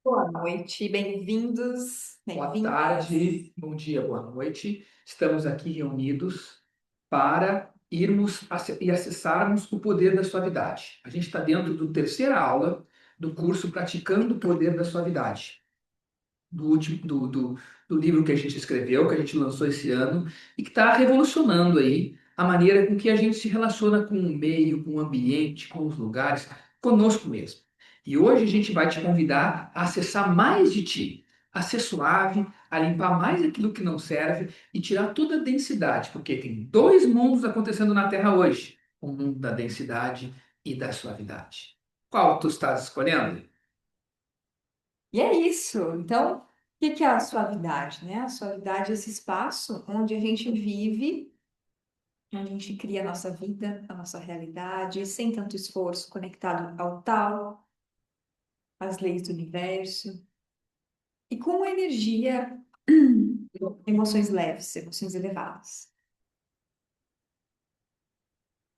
Boa noite, bem-vindos, Boa bem-vindas. tarde, bom dia, boa noite. Estamos aqui reunidos para irmos e acessarmos o poder da suavidade. A gente está dentro da terceira aula do curso Praticando o Poder da Suavidade, do último do livro que a gente escreveu, que a gente lançou esse ano e que está revolucionando aí a maneira com que a gente se relaciona com o meio, com o ambiente, com os lugares, conosco mesmo. E hoje a gente vai te convidar a acessar mais de ti, a ser suave, a limpar mais aquilo que não serve e tirar toda a densidade, porque tem dois mundos acontecendo na Terra hoje: o mundo da densidade e da suavidade. Qual tu estás escolhendo? E é isso. Então, o que é a suavidade, né? A suavidade é esse espaço onde a gente vive, onde a gente cria a nossa vida, a nossa realidade, sem tanto esforço, conectado ao tal, às leis do universo, e com uma energia, emoções leves, emoções elevadas.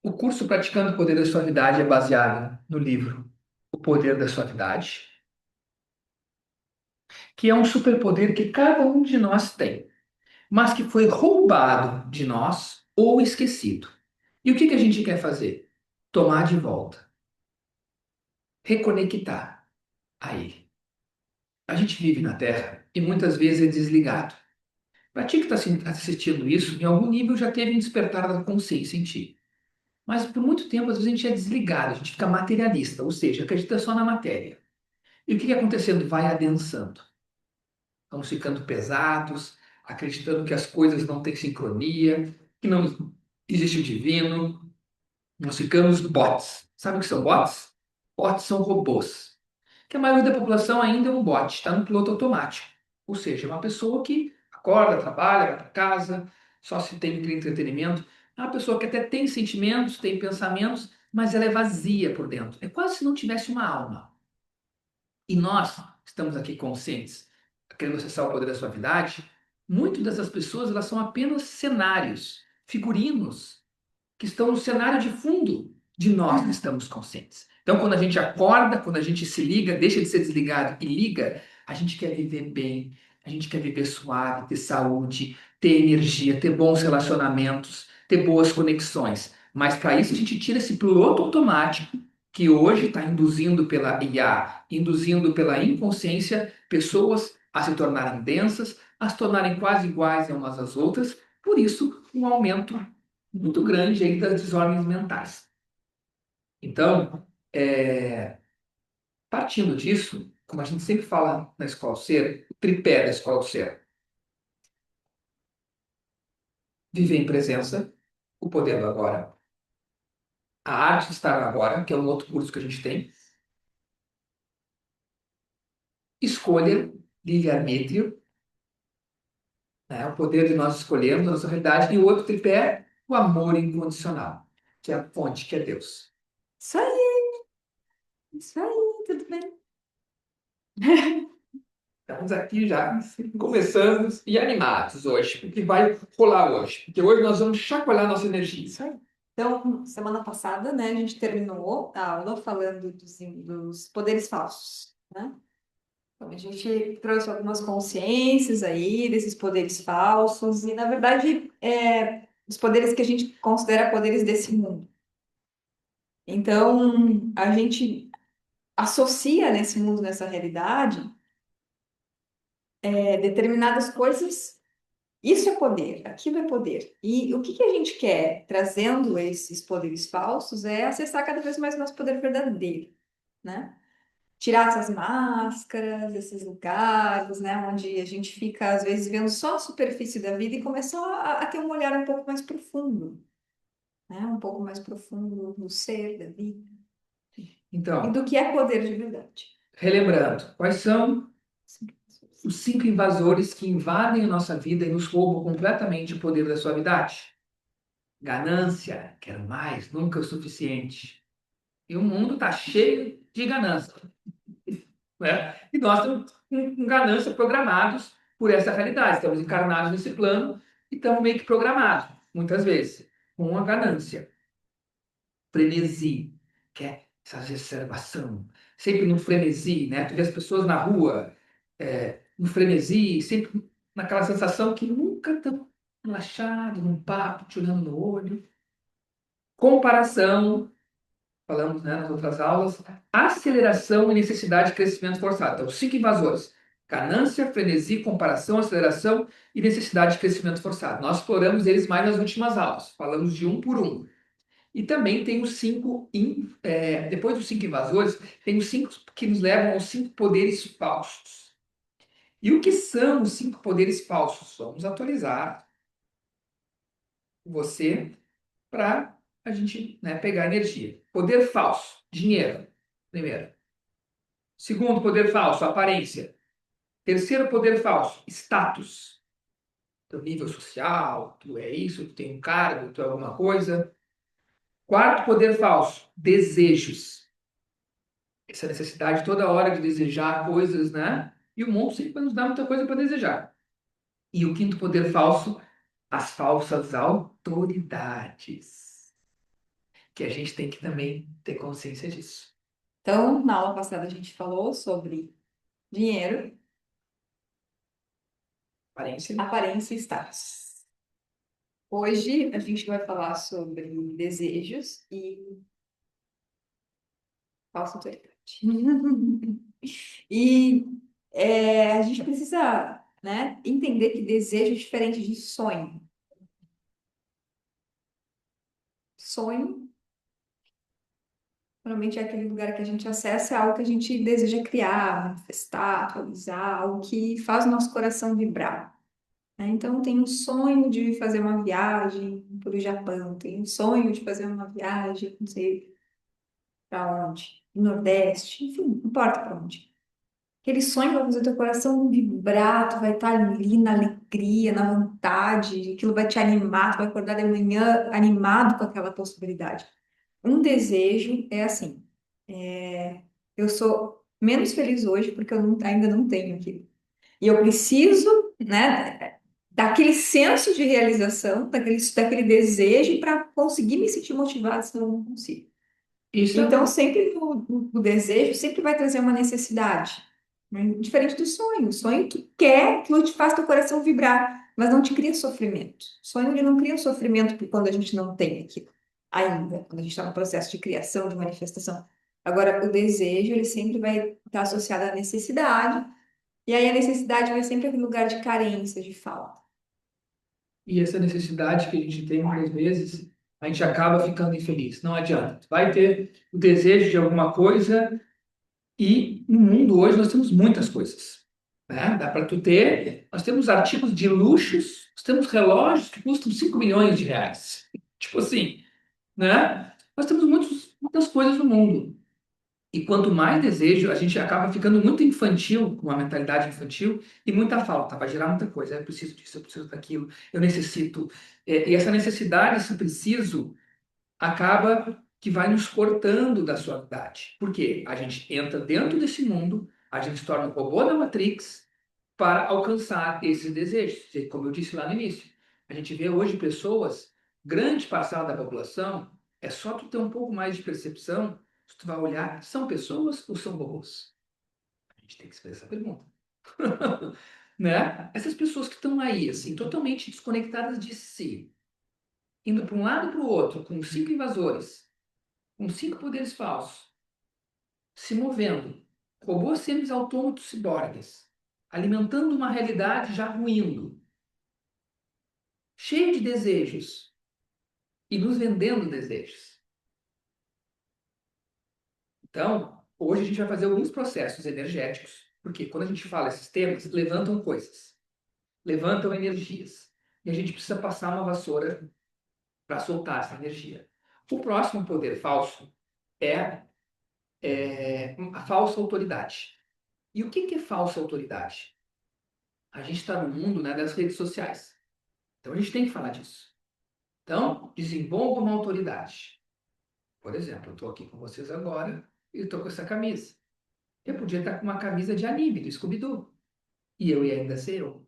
O curso Praticando o Poder da Suavidade é baseado no livro O Poder da Suavidade, que é um superpoder que cada um de nós tem, mas que foi roubado de nós ou esquecido. E o que a gente quer fazer? Tomar de volta, reconectar a ele. A gente vive na Terra e muitas vezes é desligado. Para ti que está assistindo isso, em algum nível já teve um despertar da consciência em ti. Mas por muito tempo, às vezes, a gente é desligado, a gente fica materialista, ou seja, acredita só na matéria. E o que acontecendo? Vai adensando. Vamos ficando pesados, acreditando que as coisas não têm sincronia, que não existe o divino. Nós ficamos bots. Sabe o que são bots? Bots são robôs. Que a maioria da população ainda é um bot, está no piloto automático. Ou seja, é uma pessoa que acorda, trabalha, vai para casa, só se tem entretenimento. É uma pessoa que até tem sentimentos, tem pensamentos, mas ela é vazia por dentro. É quase se não tivesse uma alma. E nós estamos aqui conscientes, querendo acessar o poder da suavidade. Muitas dessas pessoas elas são apenas cenários, figurinos, que estão no cenário de fundo de nós que estamos conscientes. Então, quando a gente acorda, quando a gente se liga, deixa de ser desligado e liga, a gente quer viver bem, a gente quer viver suave, ter saúde, ter energia, ter bons relacionamentos, ter boas conexões. Mas para isso a gente tira esse piloto automático que hoje está induzindo pela IA, induzindo pela inconsciência pessoas a se tornarem densas, a se tornarem quase iguais umas às outras. Por isso, um aumento muito grande aí das desordens mentais. Então, partindo disso, como a gente sempre fala na Escola do Ser, o tripé da Escola do Ser: viver em presença, o poder do agora, a arte de estar no agora, que é um outro curso que a gente tem, escolha, livre-arbítrio, né, o poder de nós escolhermos a nossa realidade, e o outro tripé, o amor incondicional, que é a fonte, que é Deus. Isso aí, tudo bem. Estamos aqui já começando e animados hoje, porque vai rolar hoje. Porque hoje nós vamos chacoalhar nossa energia. Isso aí. Então, semana passada, né, a gente terminou a aula falando dos poderes falsos, né? Então, a gente trouxe algumas consciências aí desses poderes falsos e, na verdade, os poderes que a gente considera poderes desse mundo. Então, a gente associa nesse mundo, nessa realidade, determinadas coisas. Isso é poder, aquilo é poder. E o que que a gente quer trazendo esses poderes falsos é acessar cada vez mais o nosso poder verdadeiro, né? Tirar essas máscaras, esses lugares, né, onde a gente fica, às vezes, vendo só a superfície da vida e começar a ter um olhar um pouco mais profundo, né, um pouco mais profundo do ser, da vida, e Então, do que é poder de verdade. relembrando, quais são os 5 invasores que invadem a nossa vida e nos roubam completamente o poder da suavidade? Ganância, quero mais, nunca é o suficiente. E o mundo está cheio de ganância, né? E nós estamos com ganância programados por essa realidade. Estamos encarnados nesse plano e estamos meio que programados, muitas vezes, com a ganância. Frenesi, que é essa exacerbação, sempre no frenesi, né? Tu vê as pessoas na rua, no frenesi, sempre naquela sensação que nunca estão relaxado, num papo, te olhando no olho. Comparação, falamos, né, nas outras aulas, aceleração e necessidade de crescimento forçado. Então, 5 invasores: ganância, frenesi, comparação, aceleração e necessidade de crescimento forçado. Nós exploramos eles mais nas últimas aulas, falamos de um por um. E também tem os depois dos 5 invasores, tem os 5 que nos levam aos 5 poderes falsos. E o que são os 5 poderes falsos? Vamos atualizar você para a gente, né, pegar energia. Poder falso, dinheiro, primeiro. Segundo poder falso, aparência. Terceiro poder falso, status. Teu nível social, tu é isso, tu tem um cargo, tu é alguma coisa. Quarto poder falso, desejos. Essa necessidade toda hora de desejar coisas, né? E o mundo sempre vai nos dar muita coisa para desejar. E o quinto poder falso, as falsas autoridades. Que a gente tem que também ter consciência disso. Então, na aula passada a gente falou sobre dinheiro, Aparência. aparência e status. Hoje a gente vai falar sobre desejos e falsa autoridade. E a gente precisa, né, entender que desejo é diferente de sonho. Sonho, normalmente, é aquele lugar que a gente acessa algo que a gente deseja criar, manifestar, atualizar, algo que faz o nosso coração vibrar, né? Então, tem um sonho de fazer uma viagem para o Japão, tem um sonho de fazer uma viagem, não sei para onde, no Nordeste, enfim, não importa para onde. Aquele sonho vai fazer o teu coração vibrar, tu vai estar ali na alegria, na vontade, aquilo vai te animar, tu vai acordar de manhã animado com aquela possibilidade. Um desejo é assim, eu sou menos feliz hoje porque ainda não tenho aquilo. E eu preciso, né, daquele senso de realização, daquele desejo para conseguir me sentir motivado, senão eu não consigo. Isso é Então, sempre o desejo sempre vai trazer uma necessidade, né? Diferente do sonho. O sonho tu quer, aquilo te faz teu coração vibrar, mas não te cria sofrimento. O sonho ele não cria sofrimento quando a gente não tem aquilo ainda, quando a gente está no processo de criação, de manifestação. Agora, o desejo, ele sempre vai estar associado à necessidade, e aí a necessidade vai sempre em lugar de carência, de falta. E essa necessidade que a gente tem muitas vezes, a gente acaba ficando infeliz. Não adianta. Tu vai ter o desejo de alguma coisa e no mundo hoje nós temos muitas coisas, né? Dá para tu ter, nós temos artigos de luxos, nós temos relógios que custam 5 milhões de reais. Tipo assim, né? Nós temos muitas coisas no mundo. E quanto mais desejo, a gente acaba ficando muito infantil, com uma mentalidade infantil, e muita falta, vai gerar muita coisa. Eu preciso disso, eu preciso daquilo, eu necessito. E essa necessidade, esse preciso, acaba que vai nos cortando da suavidade. Por quê? A gente entra dentro desse mundo, a gente se torna um robô da Matrix para alcançar esses desejos. Como eu disse lá no início, a gente vê hoje pessoas, grande parcela da população, é só tu ter um pouco mais de percepção, se tu vai olhar, são pessoas ou são robôs? A gente tem que se fazer essa pergunta. Né? Essas pessoas que estão aí, assim, totalmente desconectadas de si, indo para um lado e para o outro, com 5 invasores, com 5 poderes falsos, se movendo, robôs semi-autômatos ciborgues, alimentando uma realidade já ruindo, cheio de desejos e nos vendendo desejos. Então, hoje a gente vai fazer alguns processos energéticos, porque quando a gente fala esses temas, levantam coisas, levantam energias, e a gente precisa passar uma vassoura para soltar essa energia. O próximo poder falso é a falsa autoridade. E o que é falsa autoridade? A gente está no mundo, né, das redes sociais. Então a gente tem que falar disso. Então, desenvolva uma autoridade. Por exemplo, eu estou aqui com vocês agora e estou com essa camisa. Eu podia estar com uma camisa de anime, do Scooby-Doo. E eu ia ainda ser eu.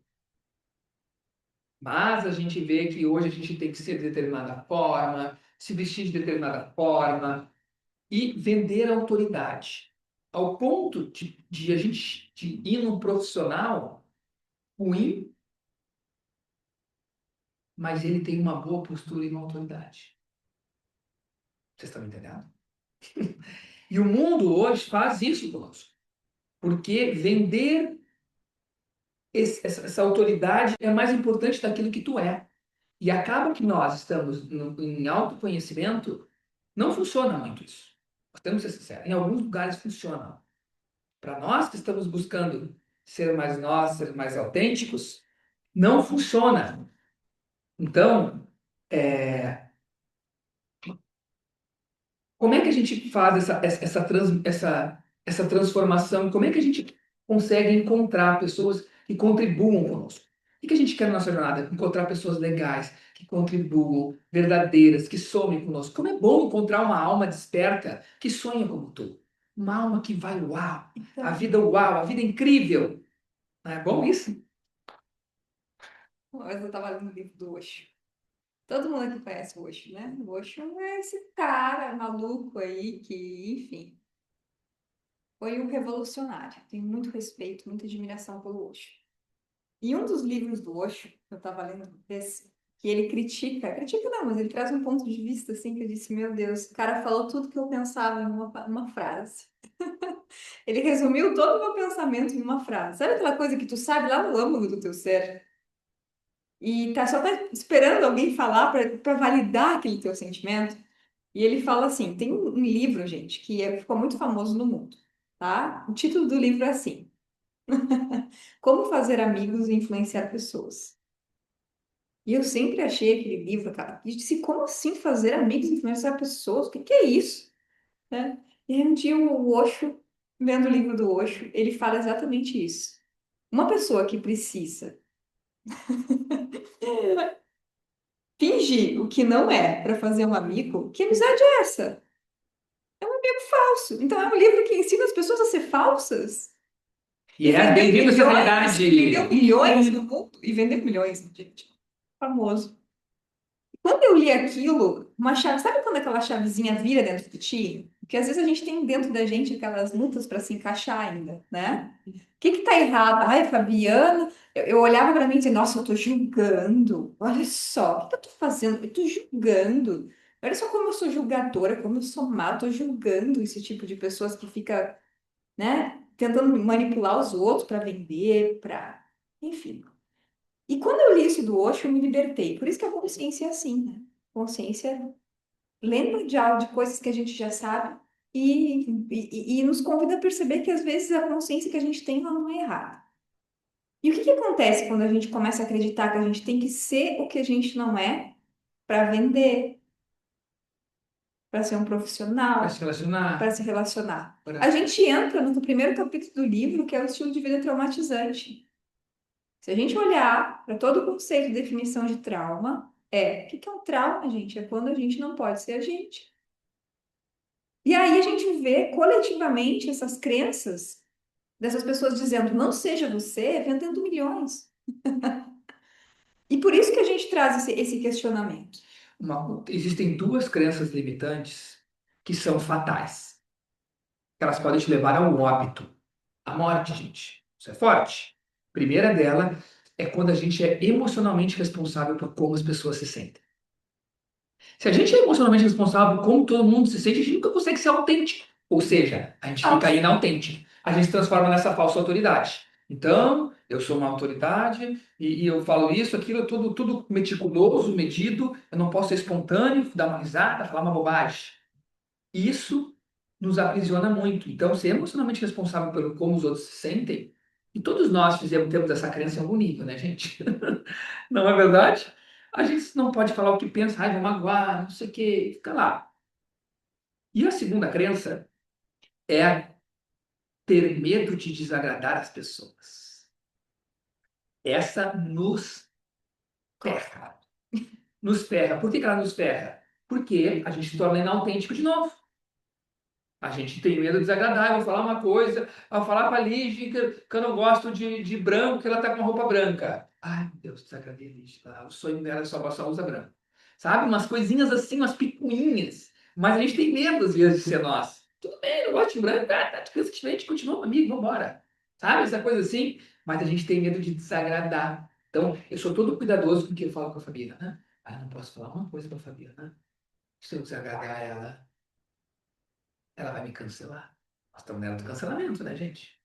Mas a gente vê que hoje a gente tem que ser de determinada forma, se vestir de determinada forma e vender autoridade. ao ponto de a gente de ir num profissional ruim, mas ele tem uma boa postura e uma autoridade. Vocês estão me entendendo? E o mundo hoje faz isso conosco. Porque vender essa autoridade é mais importante daquilo que tu é. E acaba que nós estamos em autoconhecimento, não funciona muito isso. Nós temos que ser sinceros. Em alguns lugares funciona. Para nós que estamos buscando ser mais nós, ser mais autênticos, não funciona. Então, como é que a gente faz essa transformação? Como é que a gente consegue encontrar pessoas que contribuam conosco? O que a gente quer na nossa jornada? Encontrar pessoas legais, que contribuam, verdadeiras, que somem conosco. Como é bom encontrar uma alma desperta que sonha como tu. Uma alma que vai uau, a vida é incrível. Não é bom isso? Mas eu estava lendo o livro do Osho. Todo mundo aqui conhece o Osho, né? O Osho é esse cara maluco aí que, enfim, foi um revolucionário. Tenho muito respeito, muita admiração pelo Osho. E um dos livros do Osho, que eu estava lendo desse, que ele critica não, mas ele traz um ponto de vista assim que eu disse, meu Deus, o cara falou tudo que eu pensava em uma frase. Ele resumiu todo o meu pensamento em uma frase. Sabe aquela coisa que tu sabe lá no âmago do teu ser? E tá esperando alguém falar para validar aquele teu sentimento? E ele fala assim: tem um livro, gente, ficou muito famoso no mundo, tá? O título do livro é assim: Como Fazer Amigos e Influenciar Pessoas. E eu sempre achei aquele livro, cara, e disse: como assim fazer amigos e influenciar pessoas? O que que é isso? Né? E aí um dia o Osho, vendo o livro do Osho, ele fala exatamente isso. Uma pessoa que precisa fingir o que não é para fazer um amigo, que amizade é essa? Falso. Então é um livro que ensina as pessoas a ser falsas. E é bem-vindo a essa E vendeu realidade. milhões no mundo. E vendeu milhões, gente. Famoso. Quando eu li aquilo, uma chave, sabe quando aquela chavezinha vira dentro de ti? Porque às vezes a gente tem dentro da gente aquelas lutas para se encaixar ainda, né? O que que tá errado? Ai, Fabiana, eu olhava para mim e dizia, nossa, eu tô julgando. Olha só, o que que eu tô fazendo? Eu tô julgando. Olha só como eu sou julgadora, como eu sou má, eu tô julgando esse tipo de pessoas que fica, né, tentando manipular os outros para vender, para, enfim. E quando eu li isso do Osho, eu me libertei. Por isso que a consciência é assim, né? Consciência lembra de algo, de coisas que a gente já sabe e nos convida a perceber que às vezes a consciência que a gente tem ela não é errada. E o que que acontece quando a gente começa a acreditar que a gente tem que ser o que a gente não é para vender, para ser um Para se profissional, para relacionar. se relacionar? A Para... gente entra no primeiro capítulo do livro, que é o estilo de vida traumatizante. Se a gente olhar para todo o conceito de definição de trauma, o que que é um trauma, gente? É quando a gente não pode ser a gente. E aí a gente vê coletivamente essas crenças dessas pessoas dizendo não seja você, vendendo milhões. E por isso que a gente traz esse questionamento. Existem duas crenças limitantes que são fatais. Elas podem te levar ao óbito, à morte, gente. Isso é forte. A primeira dela é quando a gente é emocionalmente responsável por como as pessoas se sentem. Se a gente é emocionalmente responsável por como todo mundo se sente, a gente nunca consegue ser autêntico. Ou seja, a gente fica Falso. inautêntico. A gente se transforma nessa falsa autoridade. Então, eu sou uma autoridade e eu falo isso, aquilo, tudo meticuloso, medido. Eu não posso ser espontâneo, dar uma risada, falar uma bobagem. Isso nos aprisiona muito. Então, ser emocionalmente responsável pelo como os outros se sentem, e todos nós temos essa crença em algum nível, né, gente? Não é verdade? A gente não pode falar o que pensa, ai, vou magoar, não sei o quê, fica lá. E a segunda crença é ter medo de desagradar as pessoas. Essa nos ferra. Nos ferra. Por que que ela nos ferra? Porque a gente se torna inautêntico de novo. A gente tem medo de desagradar. Eu vou falar uma coisa, eu vou falar para a Lígia que eu não gosto de branco, que ela está com uma roupa branca. Ai, meu Deus, desagradei a Lígia. O sonho dela é só usa branco. Sabe? Umas coisinhas assim, umas picuinhas. Mas a gente tem medo, às vezes, de ser nós. Tudo bem, não gosto de branco, tá de criança diferente, continua amigo, vambora. Sabe, essa coisa assim, mas a gente tem medo de desagradar. Então, eu sou todo cuidadoso com o que eu falo com a Fabiana, né? Ah, eu não posso falar uma coisa pra Fabiana. Se eu desagradar ela vai me cancelar. Nós estamos nela do cancelamento, né, gente?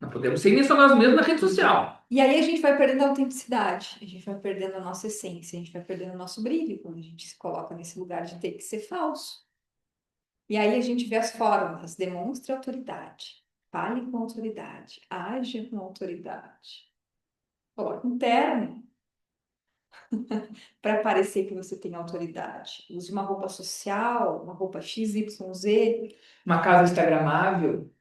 Não podemos ser nem só nós mesmos na rede social. E aí a gente vai perdendo a autenticidade, a gente vai perdendo a nossa essência, a gente vai perdendo o nosso brilho quando a gente se coloca nesse lugar de ter que ser falso. E aí a gente vê as formas, demonstre autoridade, fale com autoridade, age com autoridade. Coloque um terno para parecer que você tem autoridade. Use uma roupa social, uma roupa XYZ. Uma casa instagramável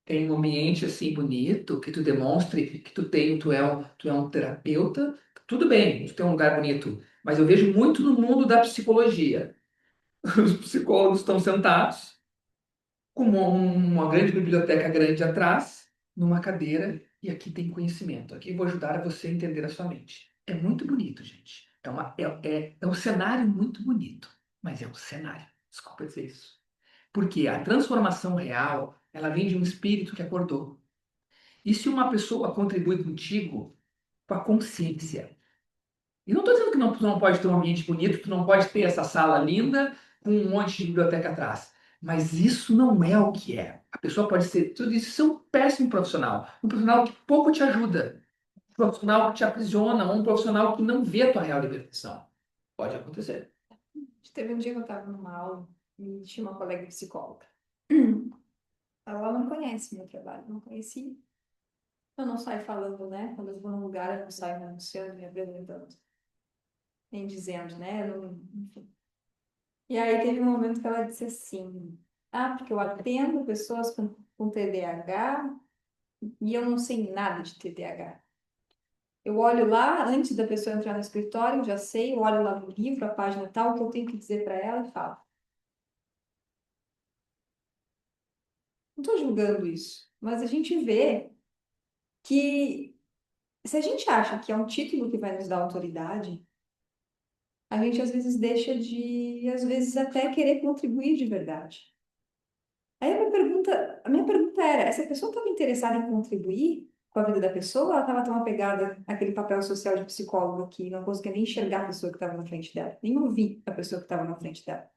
tem um ambiente assim bonito, que tu demonstre que tu é um terapeuta, tudo bem, tu tem um lugar bonito, mas eu vejo muito no mundo da psicologia. Os psicólogos estão sentados com uma grande biblioteca grande atrás, numa cadeira, e aqui tem conhecimento. Aqui eu vou ajudar você a entender a sua mente. É muito bonito, gente. É um cenário muito bonito, mas é um cenário. Desculpa dizer isso. Porque a transformação real, ela vem de um espírito que acordou. E se uma pessoa contribui contigo com a consciência? E não estou dizendo que tu não pode ter um ambiente bonito, tu não pode ter essa sala linda com um monte de biblioteca atrás. Mas isso não é o que é. A pessoa pode ser, tudo isso ser um péssimo profissional. Um profissional que pouco te ajuda. Um profissional que te aprisiona. Um profissional que não vê a tua real libertação. Pode acontecer. Teve um dia que eu estava numa aula e tinha uma colega psicóloga. Ela não conhece meu trabalho, não conhecia. Eu não saio falando, né? Quando eu vou num lugar, eu não saio me anunciando, me apresentando, nem dizendo, né? Enfim. E aí teve um momento que ela disse assim: Ah, porque eu atendo pessoas com TDAH e eu não sei nada de TDAH. Eu olho lá, antes da pessoa entrar no escritório, já sei, eu olho lá no livro, a página tal, o que eu tenho que dizer para ela e falo. Não estou julgando isso, mas a gente vê que se a gente acha que é um título que vai nos dar autoridade, a gente às vezes deixa de, às vezes até querer contribuir de verdade. Aí a minha pergunta era, essa pessoa estava interessada em contribuir com a vida da pessoa ou ela estava tão apegada àquele papel social de psicólogo que não conseguia nem enxergar a pessoa que estava na frente dela, nem ouvir a pessoa que estava na frente dela?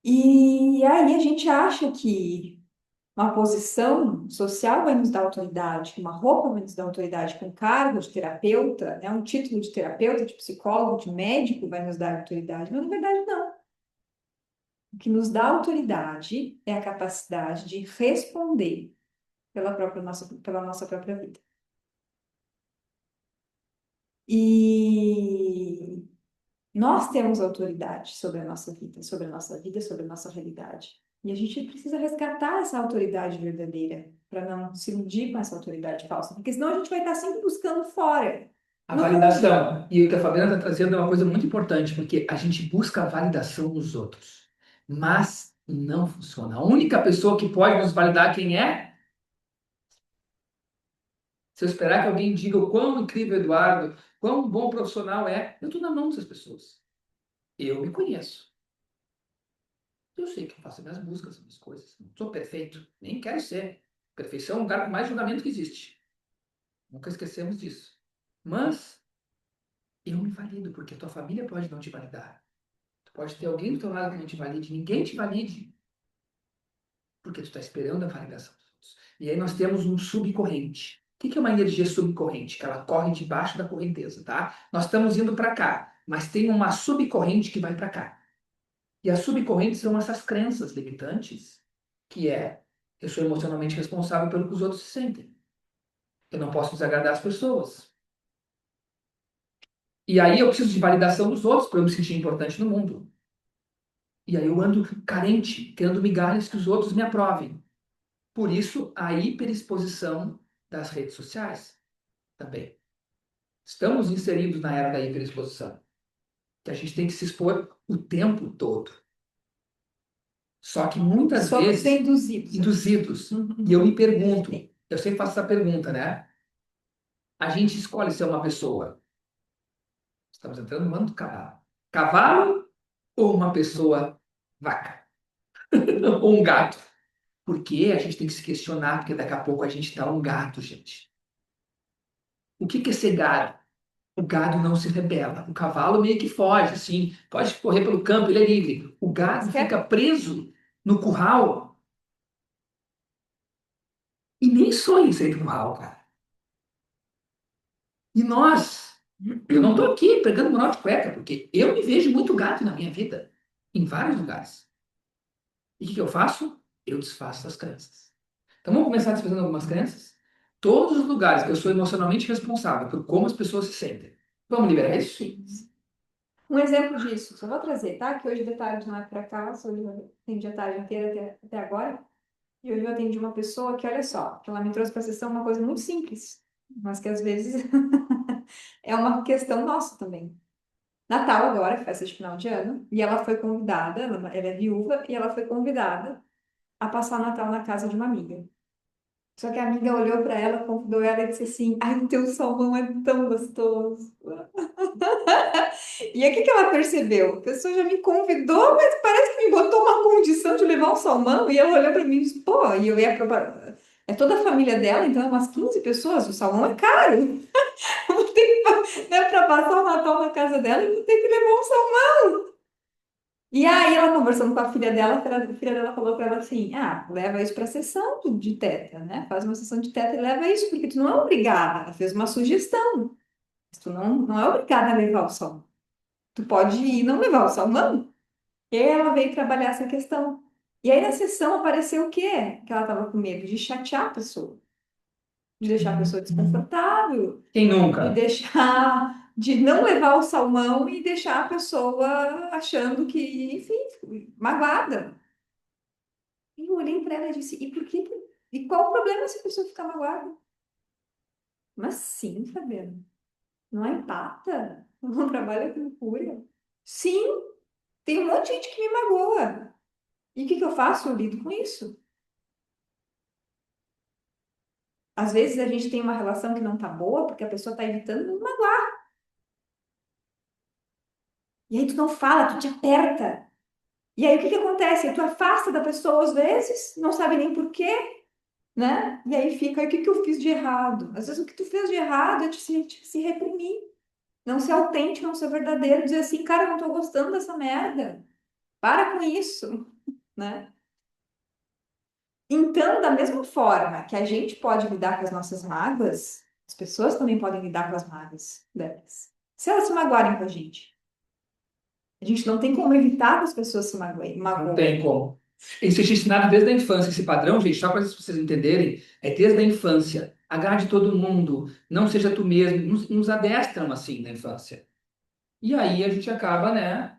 E aí a gente acha que uma posição social vai nos dar autoridade, que uma roupa vai nos dar autoridade, que um cargo de terapeuta, né, um título de terapeuta, de psicólogo, de médico vai nos dar autoridade. Mas na verdade não. O que nos dá autoridade é a capacidade de responder pela nossa própria vida. E nós temos autoridade sobre a nossa vida, sobre a nossa vida, sobre a nossa realidade. E a gente precisa resgatar essa autoridade verdadeira, para não se iludir com essa autoridade falsa, porque senão a gente vai estar sempre buscando fora, A no mundo. validação. E o que a Fabiana está trazendo é uma coisa muito importante, porque a gente busca a validação nos outros. Mas não funciona. A única pessoa que pode nos validar quem é, se eu esperar que alguém diga o quão incrível é Eduardo, quão bom profissional é, eu estou na mão dessas pessoas. Eu me conheço. Eu sei que eu faço minhas buscas, minhas coisas. Não sou perfeito, nem quero ser. Perfeição é o lugar com mais julgamento que existe. Nunca esquecemos disso. Mas eu me valido, porque a tua família pode não te validar. Tu pode ter alguém do teu lado que não te valide, ninguém te valide, porque tu está esperando a validação dos outros. E aí nós temos um subcorrente. O que é uma energia subcorrente? Que ela corre debaixo da correnteza, tá? Nós estamos indo para cá, mas tem uma subcorrente que vai para cá. E as subcorrentes são essas crenças limitantes, que é eu sou emocionalmente responsável pelo que os outros se sentem. Eu não posso desagradar as pessoas. E aí eu preciso de validação dos outros para eu me sentir importante no mundo. E aí eu ando carente, querendo migalhas que os outros me aprovem. Por isso, a hiperexposição das redes sociais também. Estamos inseridos na era da hiperexposição, que a gente tem que se expor o tempo todo. Só que muitas Somos vezes, induzidos. induzidos. E eu me pergunto, eu sempre faço essa pergunta, né? A gente escolhe ser uma pessoa. Estamos entrando no ano do cavalo. Cavalo ou uma pessoa Vaca. Ou um gato. Porque a gente tem que se questionar, porque daqui a pouco a gente tá um gato, gente. O que que é ser gado? O gado não se rebela. O cavalo meio que foge, assim, pode correr pelo campo, ele é livre. O Mas gado fica quer? preso no curral e nem sonha em sair do curral, cara. E nós, eu não estou aqui pregando moral de cueca, porque eu me vejo muito gato na minha vida, em vários lugares. E o que que eu faço? Eu desfaço as crenças. Então vamos começar desfazendo algumas crenças? Todos os lugares que eu sou emocionalmente responsável por como as pessoas se sentem. Vamos liberar isso? Um exemplo disso, só vou trazer, tá? Que hoje de tarde não é para cá, hoje eu atendi a tarde inteira até agora. E hoje eu atendi uma pessoa que, olha só, que ela me trouxe para a sessão uma coisa muito simples, mas que às vezes é uma questão nossa também. Natal agora, festa de final de ano, e ela foi convidada, ela é viúva, e ela foi convidada a passar o Natal na casa de uma amiga. Só que a amiga olhou para ela, convidou ela e disse assim: Ai, o teu salmão é tão gostoso. E aí, o que que ela percebeu? A pessoa já me convidou, mas parece que me botou uma condição de levar um salmão. E ela olhou para mim e disse: Pô, e eu ia para. É toda a família dela, então é umas 15 pessoas. O salmão é caro. Eu vou ter que, né, para passar o Natal na casa dela, eu vou ter que levar um salmão. E aí, ela conversando com a filha dela, a filha dela falou para ela assim: Ah, leva isso para a sessão de teta, né? Faz uma sessão de teta e leva isso, porque tu não é obrigada. Ela fez uma sugestão. Mas tu não é obrigada a levar o salmão. Tu pode ir e não levar o salmão. E aí ela veio trabalhar essa questão. E aí na sessão apareceu o quê? Que ela estava com medo de chatear a pessoa, de deixar a pessoa desconfortável, Quem de nunca? deixar, de não levar o salmão e deixar a pessoa achando que, enfim, magoada. E eu olhei para ela e disse: E por que? E qual o problema se a pessoa ficar magoada? Mas sim, Fabiana, não é empata, não trabalha com cura. Sim, tem um monte de gente que me magoa. E o que que eu faço? Eu lido com isso. Às vezes a gente tem uma relação que não tá boa porque a pessoa tá evitando me magoar. E aí tu não fala, tu te aperta. E aí o que que acontece? Tu afasta da pessoa às vezes, não sabe nem por quê, né? E aí fica, o que que eu fiz de errado? Às vezes o que tu fez de errado é se reprimir. Não ser autêntico, não ser verdadeiro, dizer assim, cara, eu não tô gostando dessa merda. Para com isso, né? Então, da mesma forma que a gente pode lidar com as nossas mágoas, as pessoas também podem lidar com as mágoas delas. Se elas se magoarem com a gente não tem como evitar que as pessoas se Não magoem. tem como. Isso é ensinado desde a infância. Esse padrão, gente, só para vocês entenderem, é desde a infância. Agrade todo mundo, não seja tu mesmo. Nos adestram assim na infância. E aí a gente acaba, né,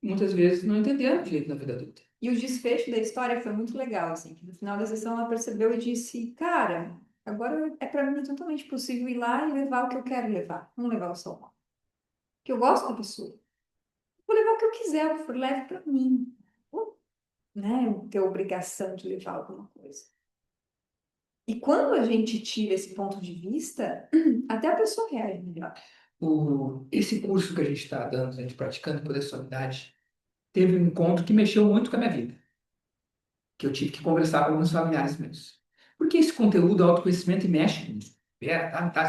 muitas vezes não entendendo direito na vida adulta. E o desfecho da história foi muito legal, assim, que no final da sessão ela percebeu e disse, cara, agora é para mim totalmente possível ir lá e levar o que eu quero levar, não levar o salmão. Que eu gosto da pessoa. Vou levar o que eu quiser, o que for leve para mim. Vou, né, ter obrigação de levar alguma coisa. E quando a gente tira esse ponto de vista, até a pessoa reage melhor. Esse curso que a gente está dando, gente, praticando poder suavidade, teve um encontro que mexeu muito com a minha vida, que eu tive que conversar com alguns familiares meus. Porque esse conteúdo, autoconhecimento, mexe comigo.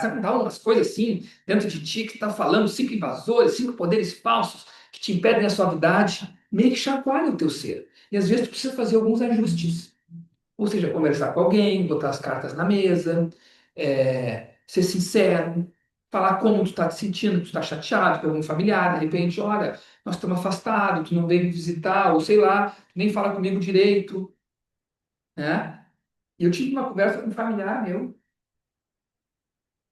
Sabe, dá umas coisas assim dentro de ti que está falando 5 invasores, 5 poderes falsos que te impedem a suavidade, meio que chacoalha o teu ser. E às vezes tu precisa fazer alguns ajustes. Ou seja, conversar com alguém, botar as cartas na mesa, ser sincero, falar como tu está te sentindo, tu está chateado com algum familiar, de repente, olha, nós estamos afastados, tu não veio me visitar, ou sei lá, tu nem fala comigo direito, né? E eu tive uma conversa com um familiar meu,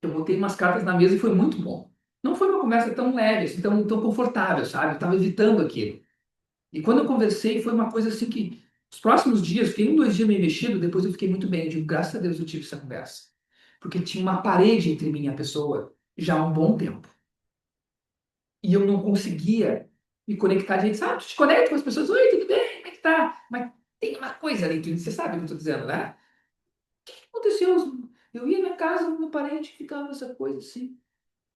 eu botei umas cartas na mesa e foi muito bom. Não foi uma conversa tão leve, assim, tão confortável, sabe? Eu estava evitando aquilo. E quando eu conversei, foi uma coisa assim que, os próximos dias, fiquei 2 dias meio mexido, depois eu fiquei muito bem. Eu digo, graças a Deus eu tive essa conversa. Porque tinha uma parede entre mim e a pessoa já há um bom tempo. E eu não conseguia me conectar direito. Sabe, tu te conecta com as pessoas, oi, tudo bem, como é que tá? Mas tem uma coisa ali que você sabe o que eu estou dizendo, né? O que aconteceu? Eu ia na casa, uma parede, ficava essa coisa assim.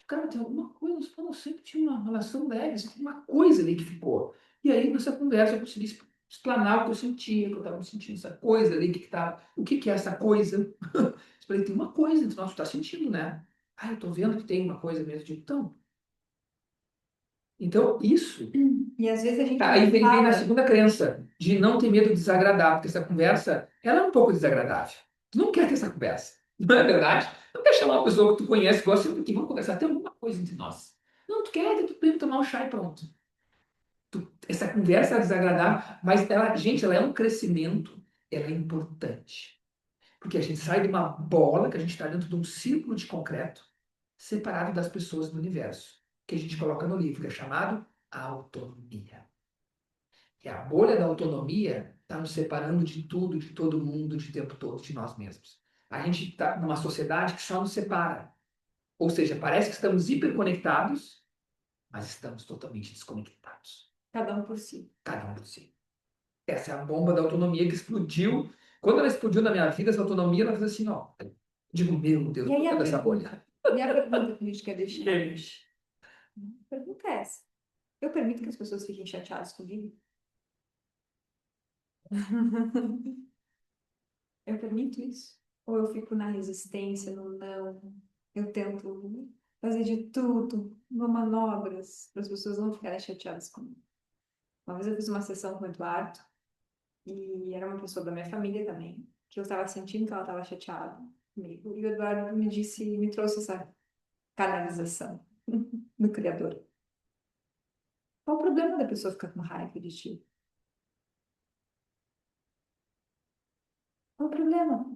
Cara, tem alguma coisa, nós falamos sempre tinha uma relação leve, assim, tem uma coisa ali que ficou. E aí, nessa conversa, eu consegui explanar o que eu sentia, que eu estava sentindo essa coisa ali, o que que é essa coisa? Eu falei, tem uma coisa, então, nossa, tu tá sentindo, né? Ah, eu tô vendo que tem uma coisa mesmo. Digo, então, isso. E às vezes a gente Tá, não aí vem na fala. segunda crença, de não ter medo de desagradar, porque essa conversa, ela é um pouco desagradável. Tu não quer ter essa conversa, não é verdade? Não quer chamar uma pessoa que tu conhece, gosta, que vamos conversar, tem alguma coisa entre nós. Não, tu quer, tu vem tomar um chá e pronto. Essa conversa é desagradável, mas ela, gente, ela é um crescimento, ela é importante. Porque a gente sai de uma bola, que a gente está dentro de um círculo de concreto, separado das pessoas do universo, que a gente coloca no livro, que é chamado autonomia. E a bolha da autonomia está nos separando de tudo, de todo mundo, de tempo todo, de nós mesmos. A gente está numa sociedade que só nos separa. Ou seja, parece que estamos hiperconectados, mas estamos totalmente desconectados. Cada um por si. Cada um por si. Essa é a bomba da autonomia que explodiu. Quando ela explodiu na minha vida, essa autonomia, ela fez assim, ó. Digo, meu Deus, E aí por a que dessa pergunta? bolha? E a pergunta que a gente quer deixar? Gente. A pergunta é essa. Eu permito que as pessoas fiquem chateadas comigo? Eu permito isso? Ou eu fico na resistência, no não? Eu tento fazer de tudo, manobras, para as pessoas não ficarem chateadas comigo. Uma vez eu fiz uma sessão com o Eduardo, e era uma pessoa da minha família também, que eu estava sentindo que ela estava chateada comigo. E o Eduardo me disse, me trouxe essa canalização do Criador. Qual o problema da pessoa ficar com raiva de ti? Qual o problema?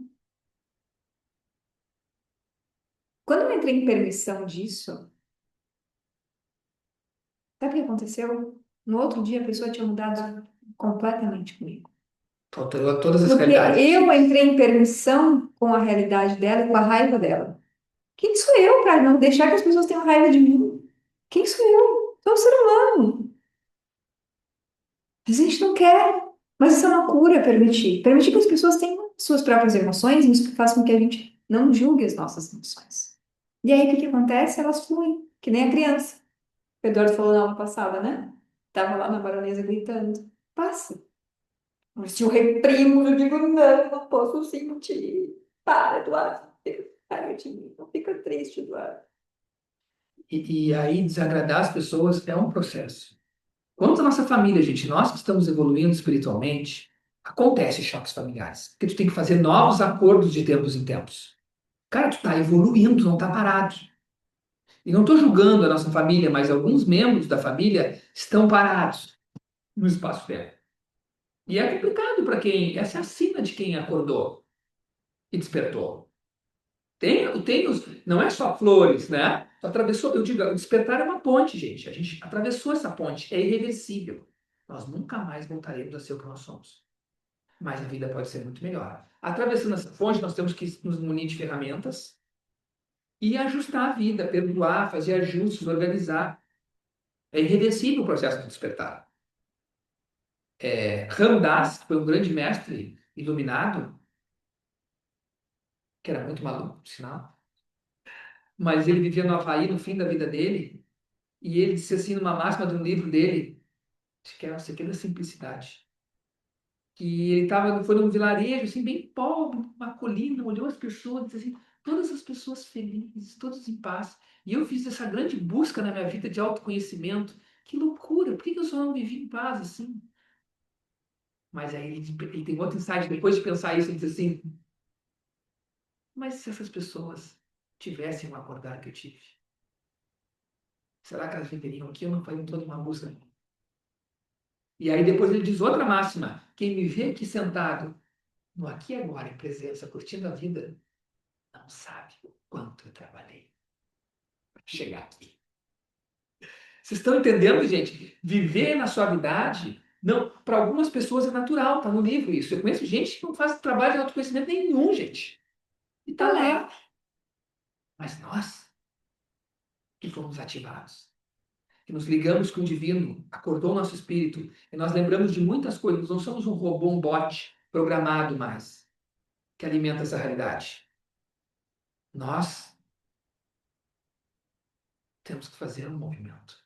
Quando eu entrei em permissão disso, sabe o que aconteceu? No outro dia a pessoa tinha mudado completamente comigo. Alterou todas as Porque realidades eu possíveis. entrei em permissão com a realidade dela e com a raiva dela. Quem sou eu para não deixar que as pessoas tenham raiva de mim? Quem sou eu? Sou um ser humano. A gente não quer. Mas isso é uma cura, permitir. Permitir que as pessoas tenham suas próprias emoções, isso faz com que a gente não julgue as nossas emoções. E aí, o que que acontece? Elas fluem, que nem a criança. O Eduardo falou na aula passada, né? Tava lá na baronesa gritando. Passa. Mas se eu reprimo, eu digo, não, não posso sentir. Para, Eduardo. Fica com raiva de mim. Não fica triste, Eduardo. E aí, desagradar as pessoas é um processo. Quanto à nossa família, gente, nós que estamos evoluindo espiritualmente, acontece choques familiares. Porque tu tem que fazer novos acordos de tempos em tempos. Cara, tu tá evoluindo, tu não tá parado. E não estou julgando a nossa família, mas alguns membros da família estão parados no espaço-tempo. E é complicado para quem, essa é a sina de quem acordou e despertou. Não é só flores, né? Tu atravessou, eu digo, o despertar é uma ponte, gente. A gente atravessou essa ponte, é irreversível. Nós nunca mais voltaremos a ser o que nós somos. Mas a vida pode ser muito melhor. Atravessando essa ponte, nós temos que nos munir de ferramentas e ajustar a vida, perdoar, fazer ajustes, organizar. É irreversível o processo de despertar. Ram Dass, que foi um grande mestre iluminado, que era muito maluco, por sinal, mas ele vivia no Havaí no fim da vida dele, e ele disse assim, numa máxima de um livro dele, acho que é Não sei o que da Simplicidade, que ele foi num vilarejo, assim, bem pobre, uma colina, olhou as pessoas, disse assim, todas as pessoas felizes, todos em paz. E eu fiz essa grande busca na minha vida de autoconhecimento. Que loucura, por que eu só não vivi em paz assim? Mas aí ele tem outro insight, depois de pensar isso, ele diz assim, mas se essas pessoas tivessem um acordar que eu tive, será que elas viveriam aqui ou não fariam toda uma busca? E aí depois ele diz outra máxima, quem me vê aqui sentado, no aqui e agora, em presença, curtindo a vida, não sabe o quanto eu trabalhei para chegar aqui. Vocês estão entendendo, gente? Viver na suavidade, não, para algumas pessoas é natural, tá no livro isso. Eu conheço gente que não faz trabalho de autoconhecimento nenhum, gente. E tá lá. Mas nós, que fomos ativados, que nos ligamos com o divino, acordou o nosso espírito, e nós lembramos de muitas coisas, não somos um robô, um bot programado mais, que alimenta essa realidade. Nós temos que fazer um movimento.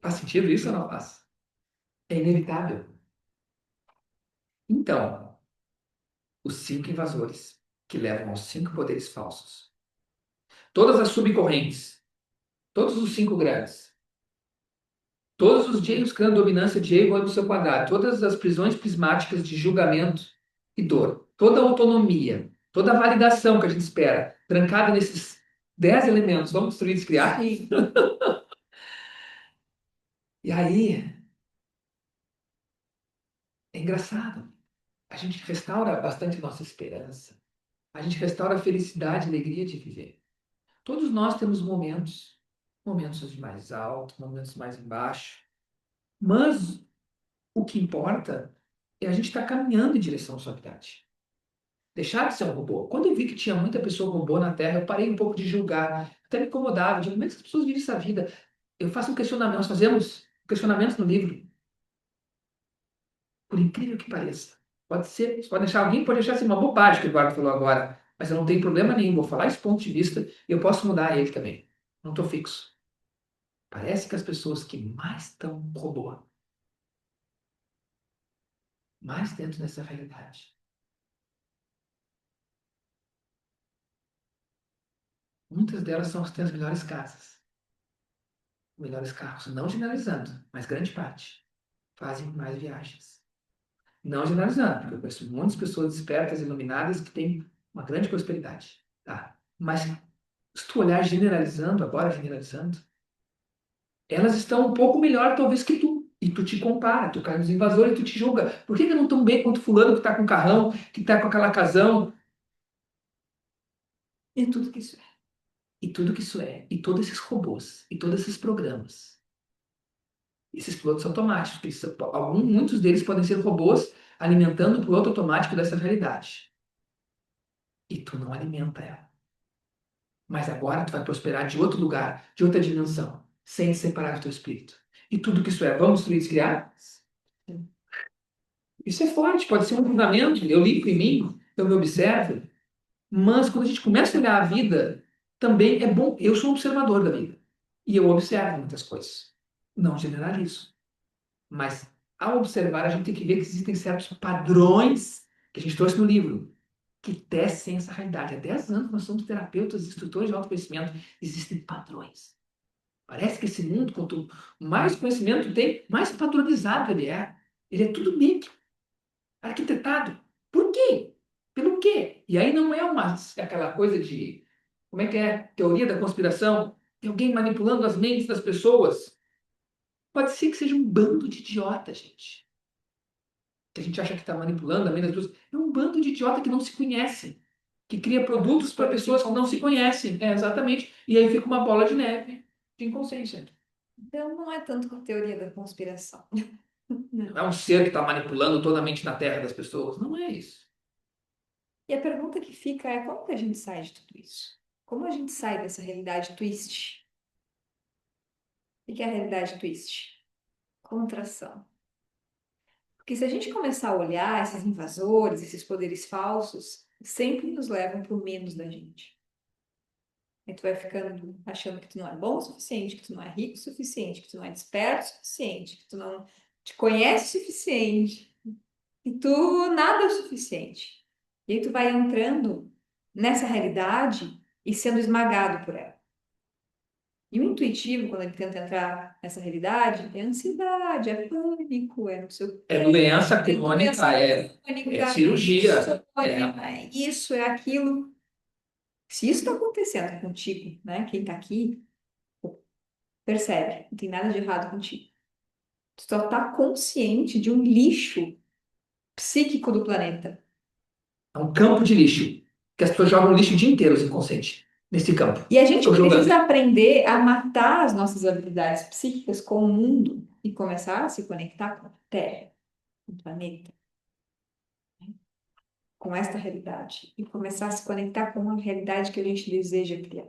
Faz sentido isso ou não faz? É inevitável. Então, os 5 invasores, que levam aos 5 poderes falsos. Todas as subcorrentes, todos os 5 grandes, todos os James Clan dominância de Ego do seu quadrado, todas as prisões prismáticas de julgamento e dor, toda a autonomia, toda a validação que a gente espera, trancada nesses 10 elementos, vamos destruir e descriar? Sim. E aí, é engraçado. A gente restaura bastante nossa esperança. A gente restaura a felicidade e alegria de viver. Todos nós temos momentos, momentos mais altos, momentos mais baixos. Mas o que importa é a gente estar caminhando em direção à suavidade. Deixar de ser um robô. Quando eu vi que tinha muita pessoa robô na Terra, eu parei um pouco de julgar. Até me incomodava. Digo, como é que as pessoas vivem essa vida? Eu faço um questionamento. Nós fazemos questionamentos no livro. Por incrível que pareça. Pode ser, você pode achar, alguém pode achar assim, uma bobagem que o Eduardo falou agora. Mas eu não tenho problema nenhum. Vou falar esse ponto de vista e eu posso mudar ele também. Não estou fixo. Parece que as pessoas que mais estão robô, mais dentro dessa realidade, muitas delas são as que têm as melhores casas, melhores carros. Não generalizando, mas grande parte. Fazem mais viagens. Não generalizando, porque eu conheço muitas pessoas espertas, iluminadas, que têm uma grande prosperidade. Tá? Mas se tu olhar generalizando, agora generalizando, elas estão um pouco melhor, talvez, que tu. E tu te compara, tu cai nos invasores e tu te julga. Por que que eu não tão bem quanto fulano que tá com carrão, que tá com aquela casão? E tudo que isso é. E tudo que isso é. E todos esses robôs. E todos esses programas. Esses pilotos automáticos. Muitos deles podem ser robôs alimentando o piloto automático dessa realidade. E tu não alimenta ela. Mas agora tu vai prosperar de outro lugar, de outra dimensão, sem se separar do teu espírito. E tudo que isso é, vamos destruir, criar? Isso é forte, pode ser um julgamento. Eu limpo em mim, eu me observo. Mas quando a gente começa a olhar a vida, também é bom. Eu sou um observador da vida. E eu observo muitas coisas. Não generalizo. Mas ao observar, a gente tem que ver que existem certos padrões que a gente trouxe no livro, que tecem essa realidade. Há 10 anos nós somos terapeutas, instrutores de autoconhecimento. Existem padrões. Parece que esse mundo, quanto mais conhecimento tem, mais padronizado ele é. Ele é tudo meio que arquitetado. Por quê? Pelo quê? E aí não é aquela coisa de, como é que é? Teoria da conspiração? Tem alguém manipulando as mentes das pessoas? Pode ser que seja um bando de idiota, gente. Que a gente acha que está manipulando a mente das pessoas. É um bando de idiota que não se conhece. Que cria produtos para pessoas que não se conhecem. É, exatamente. E aí fica uma bola de neve de inconsciência. Então, não é tanto com teoria da conspiração. Não é um ser que está manipulando toda a mente na terra das pessoas. Não é isso. E a pergunta que fica é como que a gente sai de tudo isso? Como a gente sai dessa realidade twist? O que é a realidade twist? Contração. Porque se a gente começar a olhar esses invasores, esses poderes falsos, sempre nos levam para o menos da gente. Aí tu vai ficando achando que tu não é bom o suficiente, que tu não é rico o suficiente, que tu não é desperto o suficiente, que tu não te conhece o suficiente, que tu nada é o suficiente. E aí tu vai entrando nessa realidade e sendo esmagado por ela. E o intuitivo, quando ele tenta entrar nessa realidade, é ansiedade, é pânico, é não sei o É quê, doença é doença crônica, crônica, é cirurgia. é isso, é aquilo. Se isso está acontecendo contigo, né? Quem está aqui, percebe, não tem nada de errado contigo. Tu só está consciente de um lixo psíquico do planeta. É um campo de lixo. Que as pessoas jogam lixo o dia inteiro, os inconscientes, nesse campo. E a gente Estão jogando. precisa aprender a matar as nossas habilidades psíquicas com o mundo e começar a se conectar com a Terra, com o planeta, com esta realidade. E começar a se conectar com a realidade que a gente deseja criar.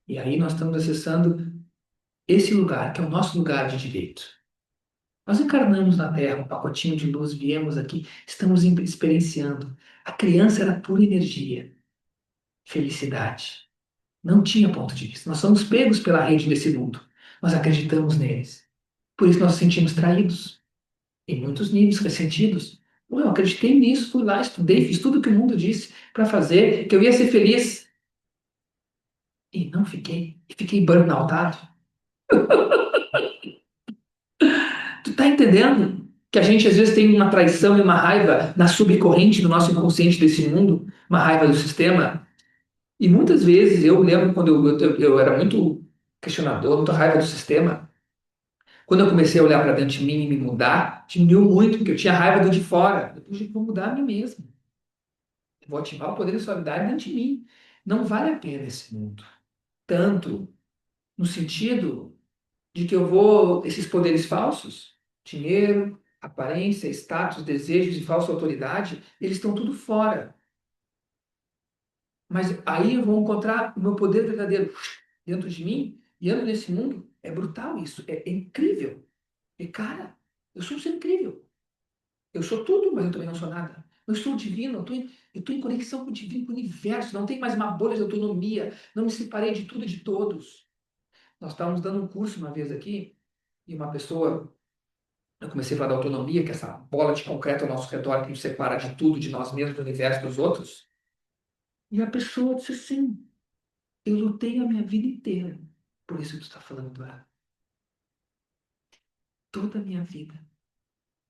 E aí nós estamos acessando esse lugar, que é o nosso lugar de direito. Nós encarnamos na Terra um pacotinho de luz, viemos aqui, estamos experienciando. A criança era pura energia, felicidade. Não tinha ponto de vista. Nós somos pegos pela rede desse mundo. Nós acreditamos neles. Por isso nós nos sentimos traídos, em muitos níveis, ressentidos. Pô, eu acreditei nisso, fui lá, estudei, fiz tudo que o mundo disse para fazer, que eu ia ser feliz. E não fiquei. E fiquei burnoutado. Tu tá entendendo? Que a gente às vezes tem uma traição e uma raiva na subcorrente do nosso inconsciente desse mundo, uma raiva do sistema. E muitas vezes eu lembro quando eu era muito questionador, muita raiva do sistema. Quando eu comecei a olhar para dentro de mim e me mudar, diminuiu muito, porque eu tinha raiva do de fora. Depois eu vou mudar a mim mesmo. Eu vou ativar o poder da suavidade dentro de mim. Não vale a pena esse mundo. Tanto no sentido de que eu vou, esses poderes falsos, dinheiro, aparência, status, desejos e falsa autoridade, eles estão tudo fora. Mas aí eu vou encontrar o meu poder verdadeiro dentro de mim e ando nesse mundo. É brutal isso, é incrível. E cara, eu sou um ser incrível. Eu sou tudo, mas eu também não sou nada. Eu sou divino, eu tô em conexão com o divino, com o universo. Não tem mais uma bolha de autonomia. Não me separei de tudo e de todos. Nós estávamos dando um curso uma vez aqui e uma pessoa, eu comecei a falar da autonomia, que é essa bola de concreto ao nosso redor que nos separa de tudo, de nós mesmos, do universo, dos outros. E a pessoa disse assim: eu lutei a minha vida inteira por isso que tu está falando, Eduardo. Toda a minha vida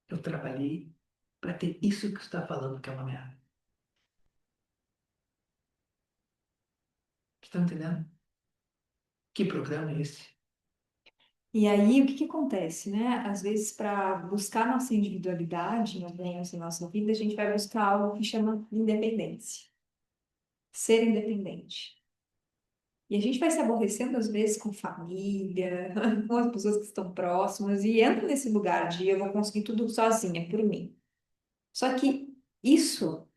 eu trabalhei para ter isso que tu está falando, que é uma merda. Você está entendendo? Que programa é esse? E aí, o que que acontece, né? Às vezes, para buscar nossa individualidade em alguém, em nossa vida, a gente vai buscar algo que chama independência, ser independente. E a gente vai se aborrecendo, às vezes, com família, com as pessoas que estão próximas, e entra nesse lugar de eu vou conseguir tudo sozinha, por mim. Só que isso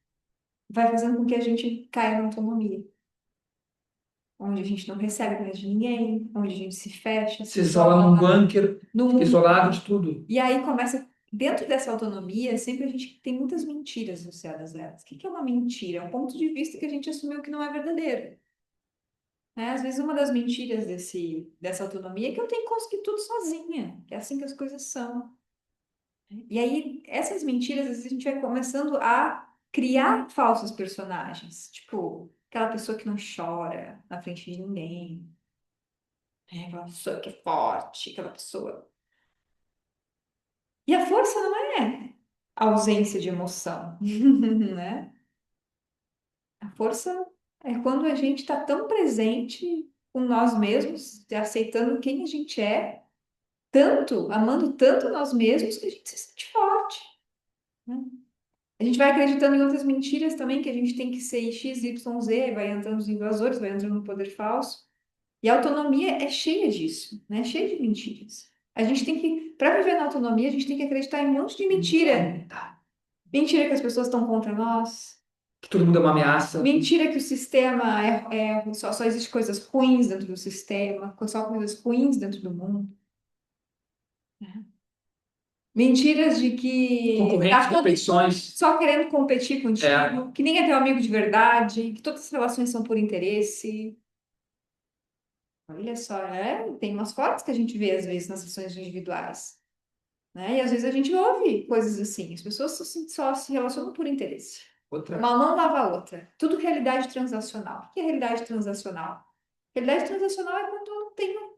vai fazendo com que a gente caia na autonomia, onde a gente não recebe mais de ninguém, onde a gente se fecha, se Se isola num isola bunker, no fica mundo. isolado de tudo. E aí começa, dentro dessa autonomia, sempre a gente tem muitas mentiras associadas a elas. O que que é uma mentira? É um ponto de vista que a gente assumiu que não é verdadeiro. Né? Às vezes, uma das mentiras dessa autonomia é que eu tenho que conseguir tudo sozinha, que é assim que as coisas são. E aí, essas mentiras, às vezes, a gente vai começando a criar falsos personagens. Tipo, aquela pessoa que não chora na frente de ninguém. Né? Aquela pessoa que é forte, aquela pessoa. E a força não é a ausência de emoção, né? A força é quando a gente está tão presente com nós mesmos, aceitando quem a gente é, tanto, amando tanto nós mesmos, que a gente se sente forte, né? A gente vai acreditando em outras mentiras também, que a gente tem que ser X, Y, Z, vai entrando nos invasores, vai entrando no poder falso. E a autonomia é cheia disso, né? Cheia de mentiras. A gente tem que, para viver na autonomia, a gente tem que acreditar em um monte de mentira. Tá. Mentira que as pessoas estão contra nós. Que todo mundo é uma ameaça. Mentira que o sistema só existe coisas ruins dentro do sistema, só coisas ruins dentro do mundo. Mentiras de que Concorrentes, tá todo competições. só querendo competir É, contigo, que nem é teu amigo de verdade, que todas as relações são por interesse. Olha só, tem umas fotos que a gente vê às vezes nas sessões individuais, né? E às vezes a gente ouve coisas assim, as pessoas só se relacionam por interesse. outra. Uma mão lava a outra. Tudo realidade transacional. O que é realidade transacional? Realidade transacional é quando eu tenho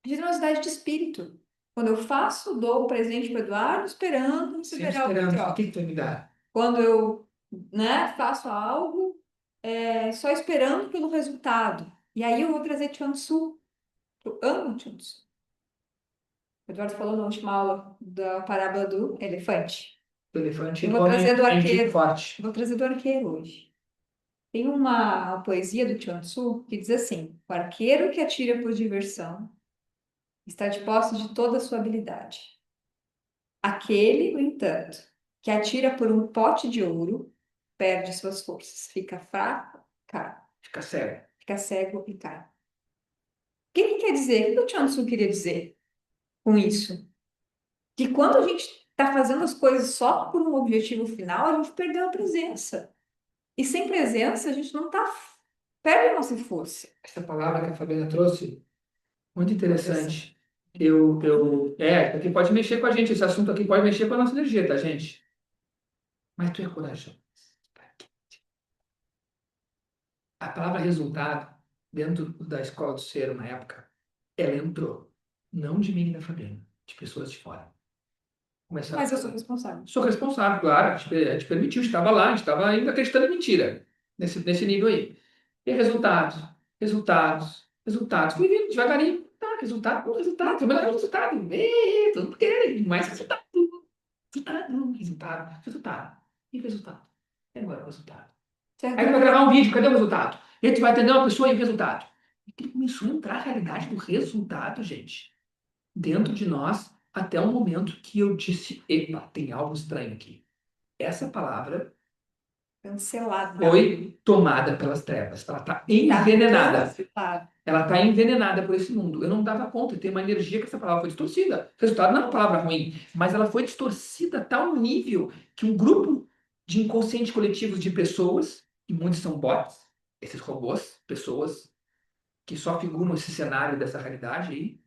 generosidade de espírito. Quando eu faço, dou o presente para o Eduardo, esperando Sempre receber algo em esperando. O que troca. que tu vai me dar? Quando eu, né, faço algo, só esperando pelo resultado. E aí eu vou trazer Chuang Tzu. Eu amo Chuang Tzu. O Eduardo falou na última aula da parábola do elefante. O elefante, Eu ele vou come trazer do gente arqueiro. forte. Vou trazer do arqueiro hoje. Tem uma poesia do Chuang Tzu que diz assim: o arqueiro que atira por diversão está de posse de toda a sua habilidade. Aquele, no entanto, que atira por um pote de ouro perde suas forças, fica fraco, cai, Fica cego. fica cego e cai. O que que quer dizer? O que o Chuang Tzu queria dizer com isso? Que quando a gente está fazendo as coisas só por um objetivo final, a gente perdeu a presença. E sem presença, a gente não está. Perde a nossa força. Essa palavra que a Fabiana trouxe, muito Interessante. interessante. Aqui pode mexer com a gente. Esse assunto aqui pode mexer com a nossa energia, tá, gente? mas tu é corajoso. A palavra resultado, dentro da escola do ser, na época, ela entrou. Não de mim e da Fabiana, de pessoas de fora. Começaram a Mas eu sou falar. responsável. Sou responsável, claro, a gente permitiu, estava lá, a gente estava ainda acreditando em mentira, nesse nível aí. E resultados, resultados, resultados. Fui vindo devagarinho, tá, resultado, resultado, o melhor resultado. Todo mundo quer mais resultado, resultado, resultado, resultado. E o resultado? E agora o resultado? Aí tu vai gravar um vídeo, cadê o resultado? E aí tu vai atender uma pessoa e o resultado. E que começou a entrar a realidade do resultado, gente, dentro de nós, até o momento que eu disse, epa, tem algo estranho aqui. Essa palavra Cancelado. foi tomada pelas trevas. Ela está Tá envenenada. cancelado. Ela está envenenada por esse mundo. Eu não dava conta. Tem uma energia que essa palavra foi distorcida. O resultado não é uma palavra ruim, mas ela foi distorcida a tal nível que um grupo de inconscientes coletivos de pessoas, e muitos são bots, esses robôs, pessoas que só figuram esse cenário dessa realidade aí,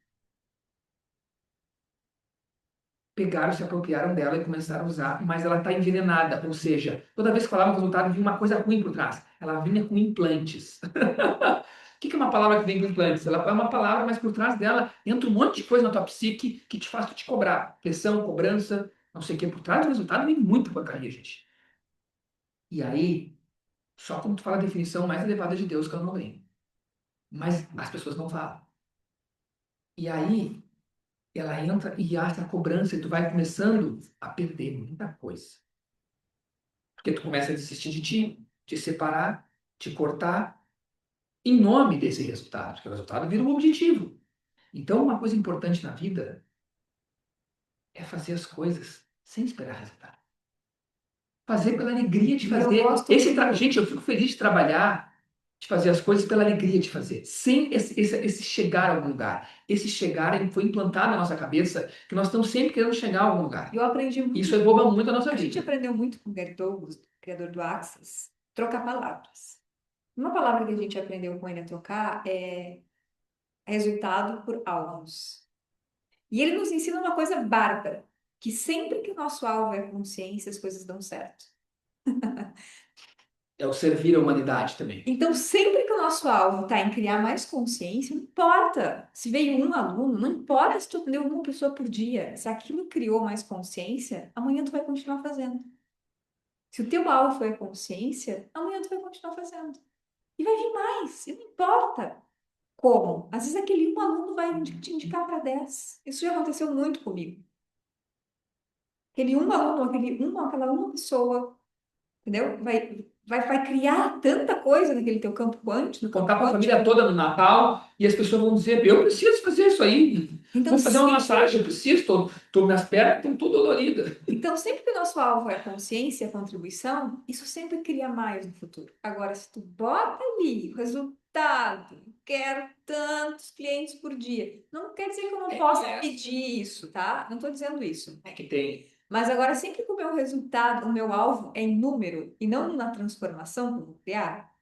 pegaram, se apropriaram dela e começaram a usar, mas ela está envenenada, ou seja, toda vez que falava o resultado, vinha uma coisa ruim por trás. Ela vinha com implantes. O que é uma palavra que vem com implantes? Ela é uma palavra, mas por trás dela entra um monte de coisa na tua psique que te faz tu te cobrar. Pressão, cobrança, não sei o que. Por trás do resultado vem muita porcaria, gente. E aí, só quando tu fala a definição mais elevada de Deus que ela não vem. Mas as pessoas não falam. E aí, ela entra e há essa cobrança e tu vai começando a perder muita coisa. Porque tu começa a desistir de ti, te separar, te cortar, em nome desse resultado, porque o resultado vira um objetivo. Então, uma coisa importante na vida é fazer as coisas sem esperar resultado. Fazer pela alegria de E eu fazer. gosto muito. Gente, eu fico feliz de trabalhar, de fazer as coisas pela alegria de fazer, sem esse chegar a algum lugar. Esse chegar foi implantado na nossa cabeça que nós estamos sempre querendo chegar a algum lugar. Eu aprendi muito. Isso rouba muito a nossa A gente vida. aprendeu muito com o Gary Douglas, criador do Access, trocar palavras. Uma palavra que a gente aprendeu com ele a trocar é resultado por alvos. E ele nos ensina uma coisa bárbara, que sempre que o nosso alvo é consciência, as coisas dão certo. É o servir a humanidade também. Então, sempre que o nosso alvo está em criar mais consciência, não importa se veio um aluno, não importa se tu atendeu uma pessoa por dia, se aquilo criou mais consciência, amanhã tu vai continuar fazendo. Se o teu alvo foi a consciência, amanhã tu vai continuar fazendo. E vai vir mais, e não importa como. Às vezes aquele um aluno vai te indicar para 10. Isso já aconteceu muito comigo. Aquele um aluno, aquela uma pessoa, entendeu? Vai criar tanta coisa naquele teu campo quântico, no campo Contar para a família quântico. toda no Natal e as pessoas vão dizer: eu preciso fazer isso aí. Então, Vou fazer uma sempre, massagem, eu preciso, minhas pernas estão tudo doloridas. então, sempre que o nosso alvo é a consciência, a contribuição, isso sempre cria mais no futuro. Agora, se tu bota ali o resultado, quero tantos clientes por dia, não quer dizer que eu não possa pedir isso, tá? Não estou dizendo isso. É que tem. Mas agora, sempre que o meu resultado, o meu alvo é em número e não na transformação que eu vou criar,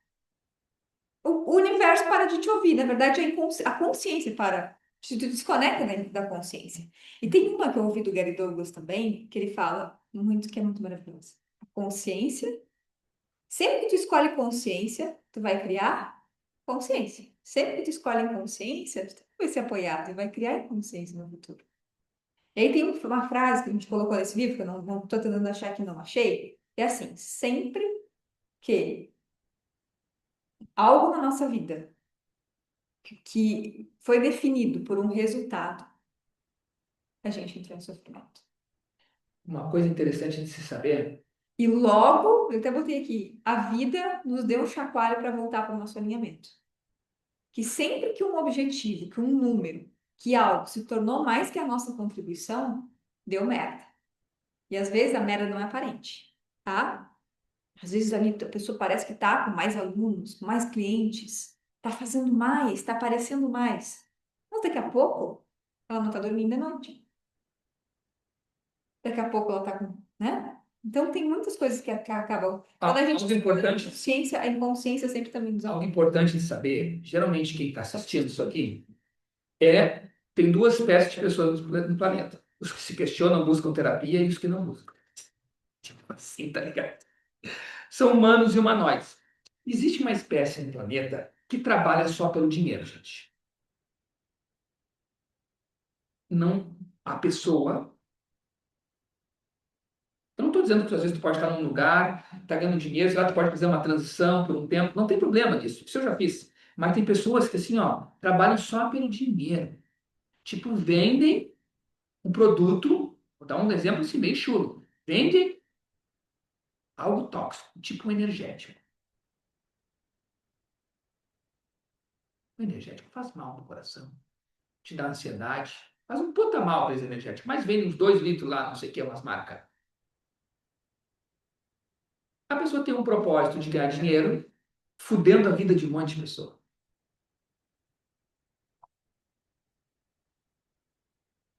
o universo para de te ouvir. Na verdade, a consciência para. Tu desconecta da consciência. E tem uma que eu ouvi do Gary Douglas também, que ele fala muito, que é muito maravilhosa. A consciência. Sempre que tu escolhe consciência, tu vai criar consciência. Sempre que tu escolhe consciência, tu vai ser apoiado e vai criar consciência no futuro. E aí tem uma frase que a gente colocou nesse livro, que eu não estou tentando achar que não achei, é assim: sempre que algo na nossa vida que foi definido por um resultado, a gente entrou em sofrimento. Uma coisa interessante de se saber, E logo, eu até botei aqui, a vida nos deu um chacoalho para voltar para o nosso alinhamento. Que sempre que um objetivo, que um número, que algo se tornou mais que a nossa contribuição, deu merda. E às vezes a merda não é aparente, tá? Às vezes ali a pessoa parece que tá com mais alunos, com mais clientes, tá fazendo mais, tá aparecendo mais. Mas daqui a pouco ela não tá dormindo à noite. Daqui a pouco ela tá com, né? Então tem muitas coisas que acabam. Quando a gente algo importante, consciência, a inconsciência sempre também nos algo ajuda. importante de saber, geralmente quem está assistindo isso aqui tem duas espécies de pessoas no planeta. Os que se questionam, buscam terapia e os que não buscam. Tipo assim, tá ligado? São humanos e humanoides. Existe uma espécie no planeta que trabalha só pelo dinheiro, gente. Não, a pessoa. Eu não estou dizendo que às vezes tu pode estar num lugar, tá ganhando dinheiro, sei lá, tu pode fazer uma transição por um tempo. Não tem problema nisso. Isso eu já fiz. Mas tem pessoas que, assim, ó, trabalham só pelo dinheiro. Tipo, vendem um produto, vou dar um exemplo assim, bem chulo. Vende algo tóxico, tipo um energético. O energético faz mal pro coração, te dá ansiedade, faz um puta mal para esse energético. Mas vende uns 2 litros lá, não sei o que, umas marcas. A pessoa tem um propósito de ganhar dinheiro, fudendo a vida de um monte de pessoa.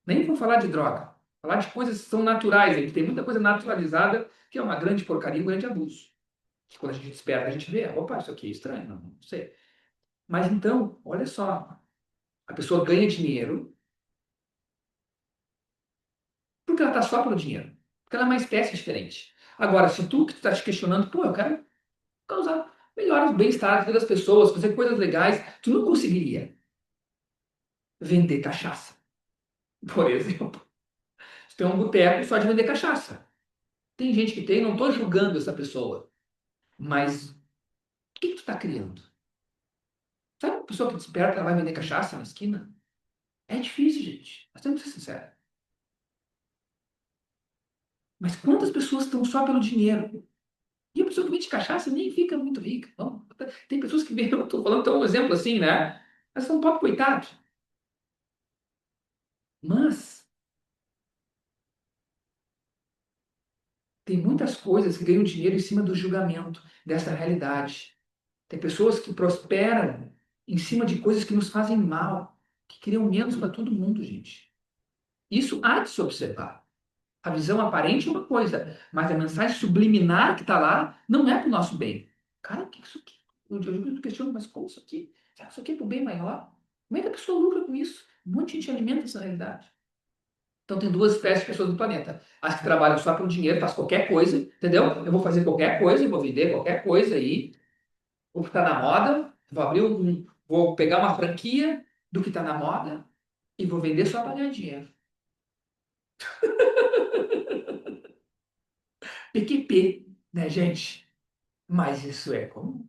Nem vou falar de droga, falar de coisas que são naturais. Aí, tem muita coisa naturalizada que é uma grande porcaria, um grande abuso. Que quando a gente desperta, a gente vê, opa, isso aqui é estranho, não sei. Mas então, olha só, a pessoa ganha dinheiro porque ela está só pelo dinheiro. Porque ela é uma espécie diferente. Agora, se tu que está te questionando, pô, eu quero causar melhores bem-estar na vida das pessoas, fazer coisas legais, tu não conseguiria vender cachaça, por exemplo. Tu tem um boteco só de vender cachaça. Tem gente que tem, não estou julgando essa pessoa, mas o que que tu está criando? Sabe uma pessoa que desperta, ela vai vender cachaça na esquina? É difícil, gente. Nós temos que ser sinceros. Mas quantas pessoas estão só pelo dinheiro? E a pessoa que vende cachaça nem fica muito rica. Não. Tem pessoas que vendem, eu estou falando então, um exemplo assim, né? Mas são pobre coitado. Mas tem muitas coisas que ganham dinheiro em cima do julgamento dessa realidade. Tem pessoas que prosperam em cima de coisas que nos fazem mal, que criam menos para todo mundo, gente. Isso há de se observar. A visão aparente é uma coisa, mas a mensagem subliminar que está lá não é para o nosso bem. Cara, o que é isso aqui? Eu questiono, mas como isso aqui? Será que isso aqui é para o bem maior? Como é que a pessoa lucra com isso? Um monte de gente alimenta essa realidade. Então tem duas espécies de pessoas no planeta. As que trabalham só pelo dinheiro, faz qualquer coisa, entendeu? Eu vou fazer qualquer coisa, eu vou vender qualquer coisa aí, o que está na moda, vou pegar uma franquia do que está na moda e vou vender só para ganhar dinheiro. PQP, né, gente? Mas isso é comum.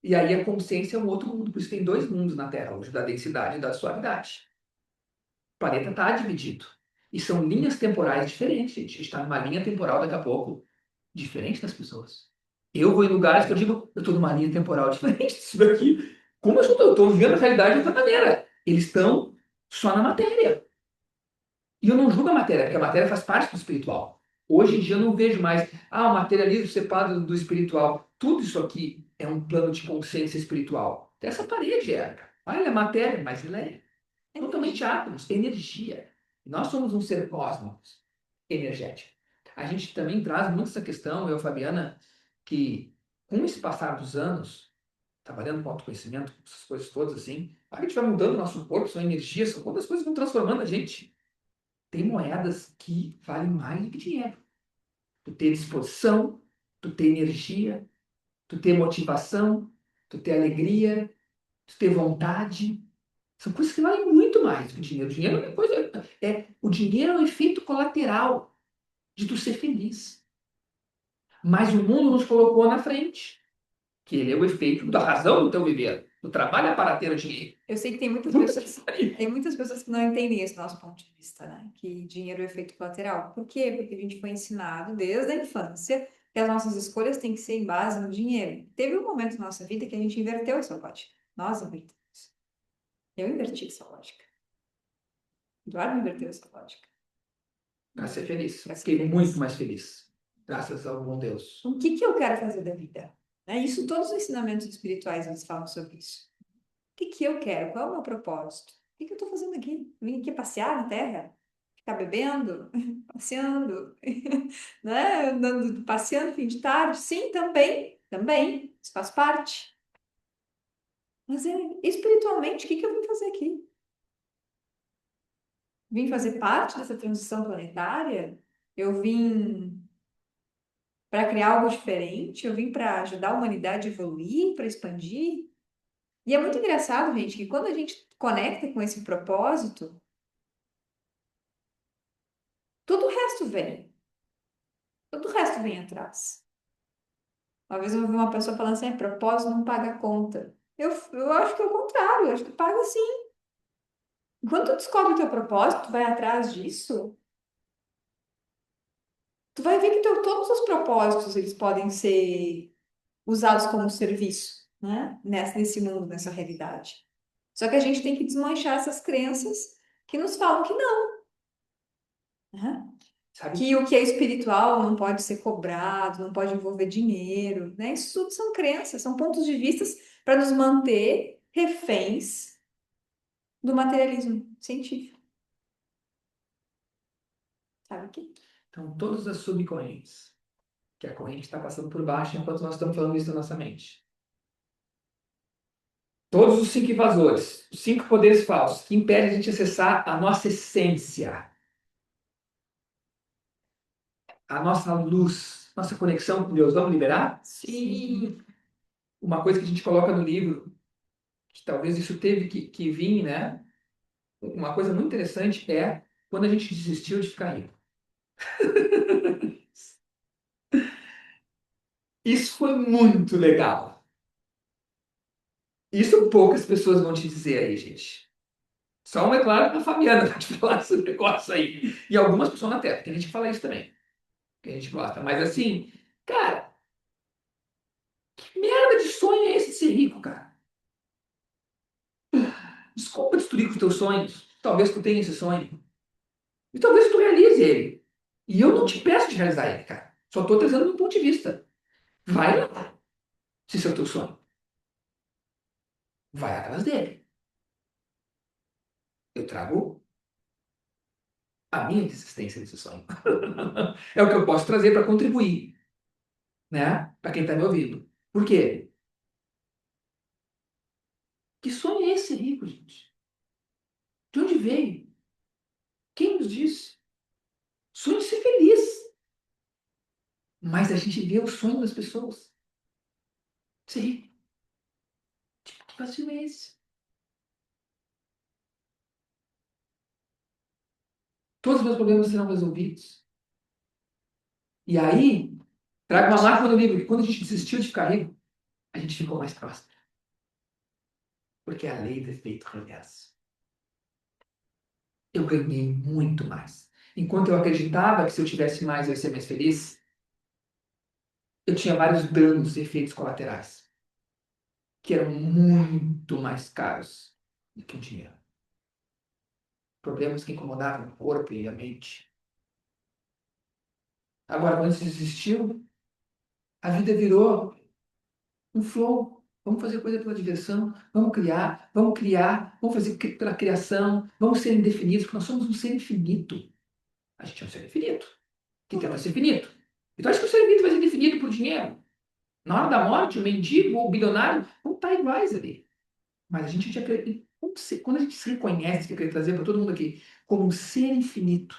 E aí a consciência é um outro mundo, por isso tem dois mundos na Terra, o da densidade e da suavidade. O planeta está dividido. E são linhas temporais diferentes, gente. A gente está numa linha temporal daqui a pouco, diferente das pessoas. Eu vou em lugares que eu digo, eu estou numa linha temporal diferente disso daqui. Como eu estou vivendo a realidade de outra maneira? Eles estão só na matéria. E eu não julgo a matéria, porque a matéria faz parte do espiritual. Hoje em dia eu não vejo mais, o materialismo separado do espiritual. Tudo isso aqui é um plano de consciência espiritual. Essa parede é. Ela é matéria, mas ela é totalmente átomos, energia. Nós somos um ser cósmico energético. A gente também traz muito essa questão, eu, Fabiana, que com esse passar dos anos, trabalhando com autoconhecimento, com essas coisas todas assim, a gente vai mudando o nosso corpo, são energias, são quantas coisas vão transformando a gente. Tem moedas que valem mais do que dinheiro. Tu ter disposição, tu ter energia, tu ter motivação, tu ter alegria, tu ter vontade. São coisas que valem muito mais do que dinheiro. Dinheiro é coisa. O dinheiro é um efeito colateral de tu ser feliz. Mas o mundo nos colocou na frente, que ele é o efeito da razão do teu viver. Tu trabalha para ter o dinheiro. Eu sei que tem muitas pessoas que não entendem esse nosso ponto de vista, né? Que dinheiro é efeito colateral. Por quê? Porque a gente foi ensinado desde a infância que as nossas escolhas têm que ser em base no dinheiro. Teve um momento na nossa vida que a gente inverteu essa lógica. Nós invertemos. Eu inverti essa lógica. Eduardo inverteu essa lógica. Para ser feliz. Pra ser Fiquei feliz. muito mais feliz. Graças ao bom Deus. O que que eu quero fazer da vida? Né? Isso, todos os ensinamentos espirituais eles falam sobre isso. O que que eu quero? Qual é o meu propósito? O que que eu estou fazendo aqui? Vim aqui passear na Terra? Ficar bebendo? Passeando? Né? Andando, passeando fim de tarde? Sim, também. Também. Isso faz parte. Mas espiritualmente, o que que eu vim fazer aqui? vim fazer parte dessa transição planetária, eu vim para criar algo diferente, eu vim para ajudar a humanidade a evoluir, para expandir. E é muito engraçado, gente, que quando a gente conecta com esse propósito, tudo o resto vem. Todo o resto vem atrás. Uma vez eu ouvi uma pessoa falando assim, propósito não paga conta. Eu acho que é o contrário, eu acho que paga sim. Quando tu descobre o teu propósito, tu vai atrás disso, tu vai ver que todos os propósitos eles podem ser usados como serviço, né? Nesse mundo, nessa realidade. Só que a gente tem que desmanchar essas crenças que nos falam que não, né? Sabe? Que o que é espiritual não pode ser cobrado, não pode envolver dinheiro, né? Isso tudo são crenças, são pontos de vista para nos manter reféns do materialismo científico, sabe que? Então, todas as subcorrentes, que a corrente está passando por baixo enquanto nós estamos falando isso na nossa mente. Todos os 5 invasores, os 5 poderes falsos, que impedem a gente acessar a nossa essência, a nossa luz, nossa conexão com Deus. Vamos liberar? Sim. Uma coisa que a gente coloca no livro, que talvez isso teve que vir, né? Uma coisa muito interessante é quando a gente desistiu de ficar rico. Isso foi muito legal. Isso poucas pessoas vão te dizer aí, gente. Só uma, é claro, a Fabiana vai te falar esse negócio aí. E algumas pessoas na Terra, que a gente fala isso também. Que a gente gosta. Mas assim, cara, que merda de sonho é esse de ser rico, cara? Desculpa destruir os teus sonhos. Talvez tu tenha esse sonho. E talvez tu realize ele. E eu não te peço de realizar ele, cara. Só estou trazendo meu ponto de vista. Vai lá, se esse é o teu sonho. Vai atrás dele. Eu trago a minha existência desse sonho. É o que eu posso trazer para contribuir, né? Para quem está me ouvindo. Por quê? Que sonho é esse rico, gente? De onde veio? Quem nos disse? Sonho de ser feliz. Mas a gente vê o sonho das pessoas. Ser rico. Tipo, que vazio é esse? Todos os meus problemas serão resolvidos. E aí, trago uma máxima do livro, que quando a gente desistiu de ficar rico, a gente ficou mais próximo. Porque é a lei do efeito reverso. Eu ganhei muito mais. Enquanto eu acreditava que se eu tivesse mais eu ia ser mais feliz, eu tinha vários danos e efeitos colaterais, que eram muito mais caros do que o dinheiro. Problemas que incomodavam o corpo e a mente. Agora, quando isso existiu, a vida virou um flow. Vamos fazer coisa pela diversão, vamos criar, vamos fazer pela criação, vamos ser indefinidos, porque nós somos um ser infinito. A gente é um ser infinito, que tenta ser finito. Então, acho que o ser infinito vai ser definido por dinheiro. Na hora da morte, o mendigo ou o bilionário vão estar iguais ali. Mas a gente já quando a gente se reconhece, que eu queria trazer para todo mundo aqui, como um ser infinito,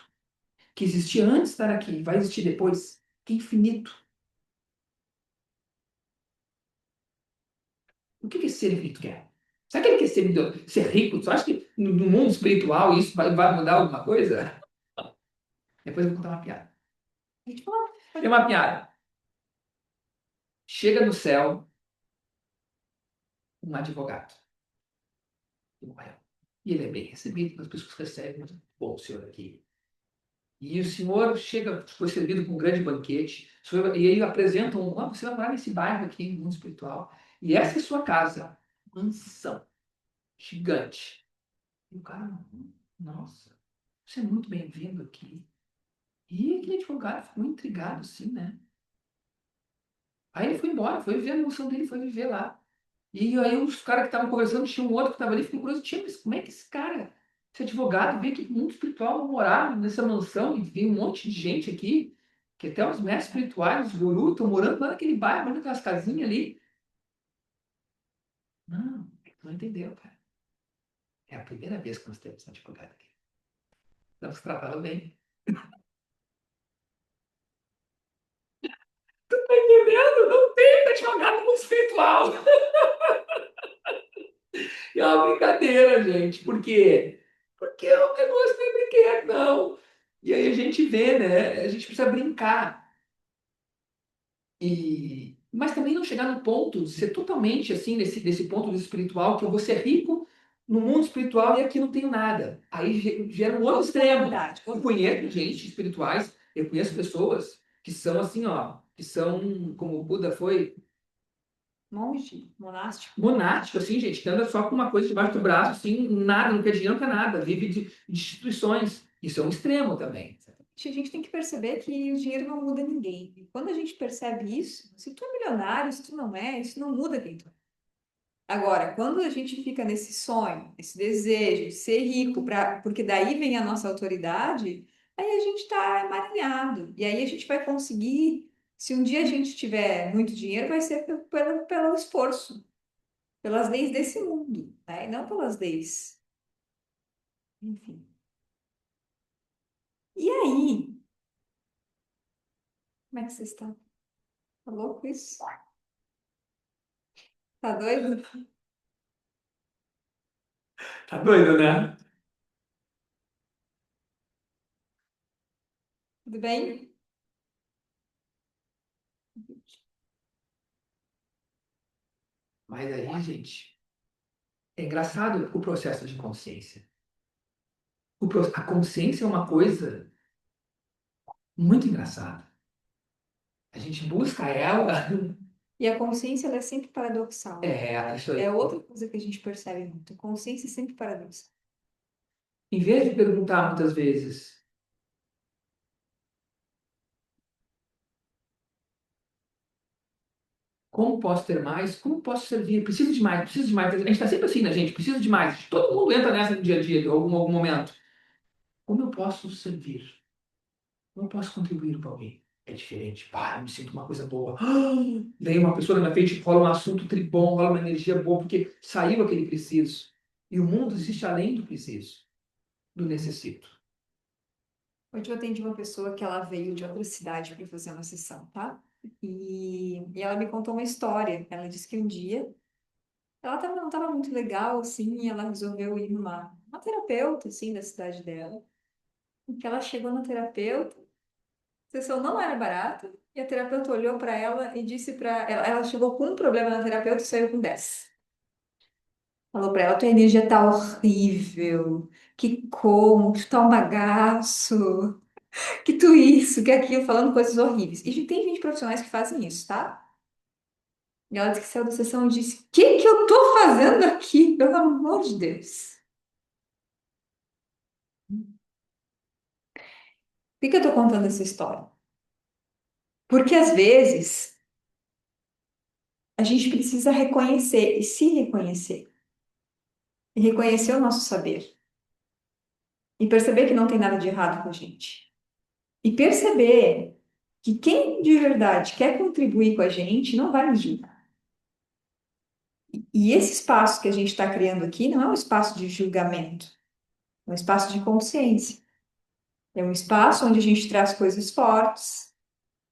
que existia antes de estar aqui, vai existir depois, que é infinito. O que esse ser infinito quer? Será que ele quer ser rico? Você acha que no mundo espiritual isso vai mudar alguma coisa? Depois eu vou contar uma piada. A gente fala, tem uma piada. Chega no céu um advogado. E ele é bem recebido, as pessoas recebem, mas bom, o senhor aqui. E o senhor chega, foi servido com um grande banquete, e ele apresenta você vai morar nesse bairro aqui, no mundo espiritual, e essa é sua casa, mansão, gigante. E o cara, nossa, você é muito bem-vindo aqui. E aquele advogado ficou intrigado, assim, né? Aí ele foi embora, foi viver a mansão dele, foi viver lá. E aí os caras que estavam conversando, tinha um outro que estava ali, ficou curioso, tinha, mas como é que esse cara, esse advogado, veio aqui pro mundo espiritual morar nessa mansão e veio um monte de gente aqui, que até os mestres espirituais, os gurus, estão morando lá naquele bairro, lá naquelas casinhas ali. Não, não entendeu, cara. É a primeira vez que nós temos um advogado aqui. Estamos tratando bem. Entendendo? Não tem advogado no mundo espiritual. É uma brincadeira, gente. Por quê? Porque o negócio não é brinquedo, não. E aí a gente vê, né? A gente precisa brincar. Mas também não chegar no ponto de ser totalmente assim, nesse ponto do espiritual, que eu vou ser rico no mundo espiritual e aqui não tenho nada. Aí gera um outro extremo. Verdade. Eu conheço gente espirituais, eu conheço pessoas que são assim, ó, que são, como o Buda foi, Monge, monástico. monástico, assim, gente, que anda só com uma coisa debaixo do braço, assim, nada, não quer dinheiro, não quer nada, vive de instituições. Isso é um extremo também. A gente tem que perceber que o dinheiro não muda ninguém. E quando a gente percebe isso, se tu é milionário, se tu não é, isso não muda quem tu é. Agora, quando a gente fica nesse sonho, esse desejo de ser rico, porque daí vem a nossa autoridade, aí a gente está emaranhado. E aí a gente vai conseguir, se um dia a gente tiver muito dinheiro, vai ser pelo esforço, pelas leis desse mundo, né? E não pelas leis. Enfim. E aí, como é que você está? Tá louco isso? Tá doido? Tá doido, né? Tudo bem? Mas aí, gente, é engraçado o processo de consciência. A consciência é uma coisa muito engraçada. A gente busca ela. E a consciência, ela é sempre paradoxal. Isso É aí. outra coisa que a gente percebe muito. A consciência é sempre paradoxal. Em vez de perguntar muitas vezes, como posso ter mais? Como posso servir? Preciso de mais, preciso de mais. A gente está sempre assim, né, gente? Preciso de mais. Todo mundo entra nessa no dia a dia, em algum momento. Como eu posso servir? Como eu posso contribuir para alguém? É diferente. Pá, eu me sinto uma coisa boa. Vem uma pessoa na minha frente, rola um assunto tribom, rola uma energia boa, porque saiu aquele preciso. E o mundo existe além do preciso, do necessito. Hoje eu atendi uma pessoa que ela veio de outra cidade para fazer uma sessão, tá? E ela me contou uma história. Ela disse que um dia não estava muito legal, assim, e ela resolveu ir uma terapeuta, assim, da cidade dela. E que ela chegou na terapeuta, a sessão não era barata, e a terapeuta olhou para ela e disse para ela, ela chegou com um problema na terapeuta e saiu com 10. Falou para ela, tua energia tá horrível, que como, que tu tá um bagaço, que tu isso, que aquilo, falando coisas horríveis. E tem gente profissionais que fazem isso, tá? E ela disse que saiu da sessão e disse, o que que eu tô fazendo aqui? Pelo amor de Deus. Por que que eu tô contando essa história? Porque às vezes a gente precisa reconhecer e se reconhecer. E reconhecer o nosso saber. E perceber que não tem nada de errado com a gente. E perceber que quem de verdade quer contribuir com a gente não vai nos julgar. E esse espaço que a gente está criando aqui não é um espaço de julgamento, é um espaço de consciência. É um espaço onde a gente traz coisas fortes,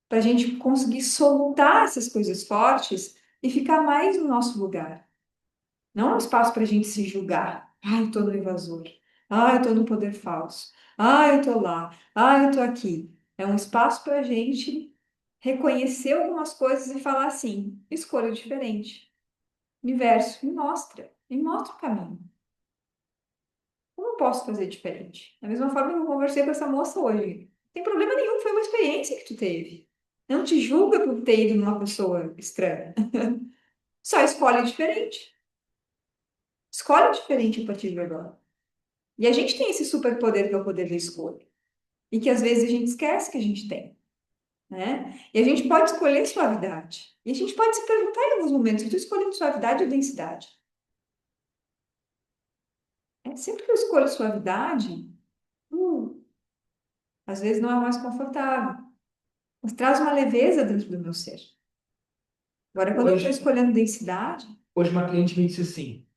para a gente conseguir soltar essas coisas fortes e ficar mais no nosso lugar. Não é um espaço para a gente se julgar. Ai, eu estou no invasor. Ai, eu estou no poder falso. Ai, eu estou lá. Ai, eu estou aqui. É um espaço para a gente reconhecer algumas coisas e falar assim: escolha diferente. Universo, me mostra o caminho. Como eu posso fazer diferente? Da mesma forma que eu conversei com essa moça hoje. Não tem problema nenhum, foi uma experiência que tu teve. Não te julga por ter ido numa pessoa estranha. Só escolhe diferente. Escolhe diferente a partir de agora. E a gente tem esse superpoder que é o poder da escolha. E que às vezes a gente esquece que a gente tem, né? E a gente pode escolher suavidade. E a gente pode se perguntar em alguns momentos, eu estou escolhendo suavidade ou densidade? Sempre que eu escolho suavidade, uh, às vezes não é o mais confortável, mas traz uma leveza dentro do meu ser. Agora, quando eu estou Hoje, escolhendo densidade, hoje uma cliente me disse assim,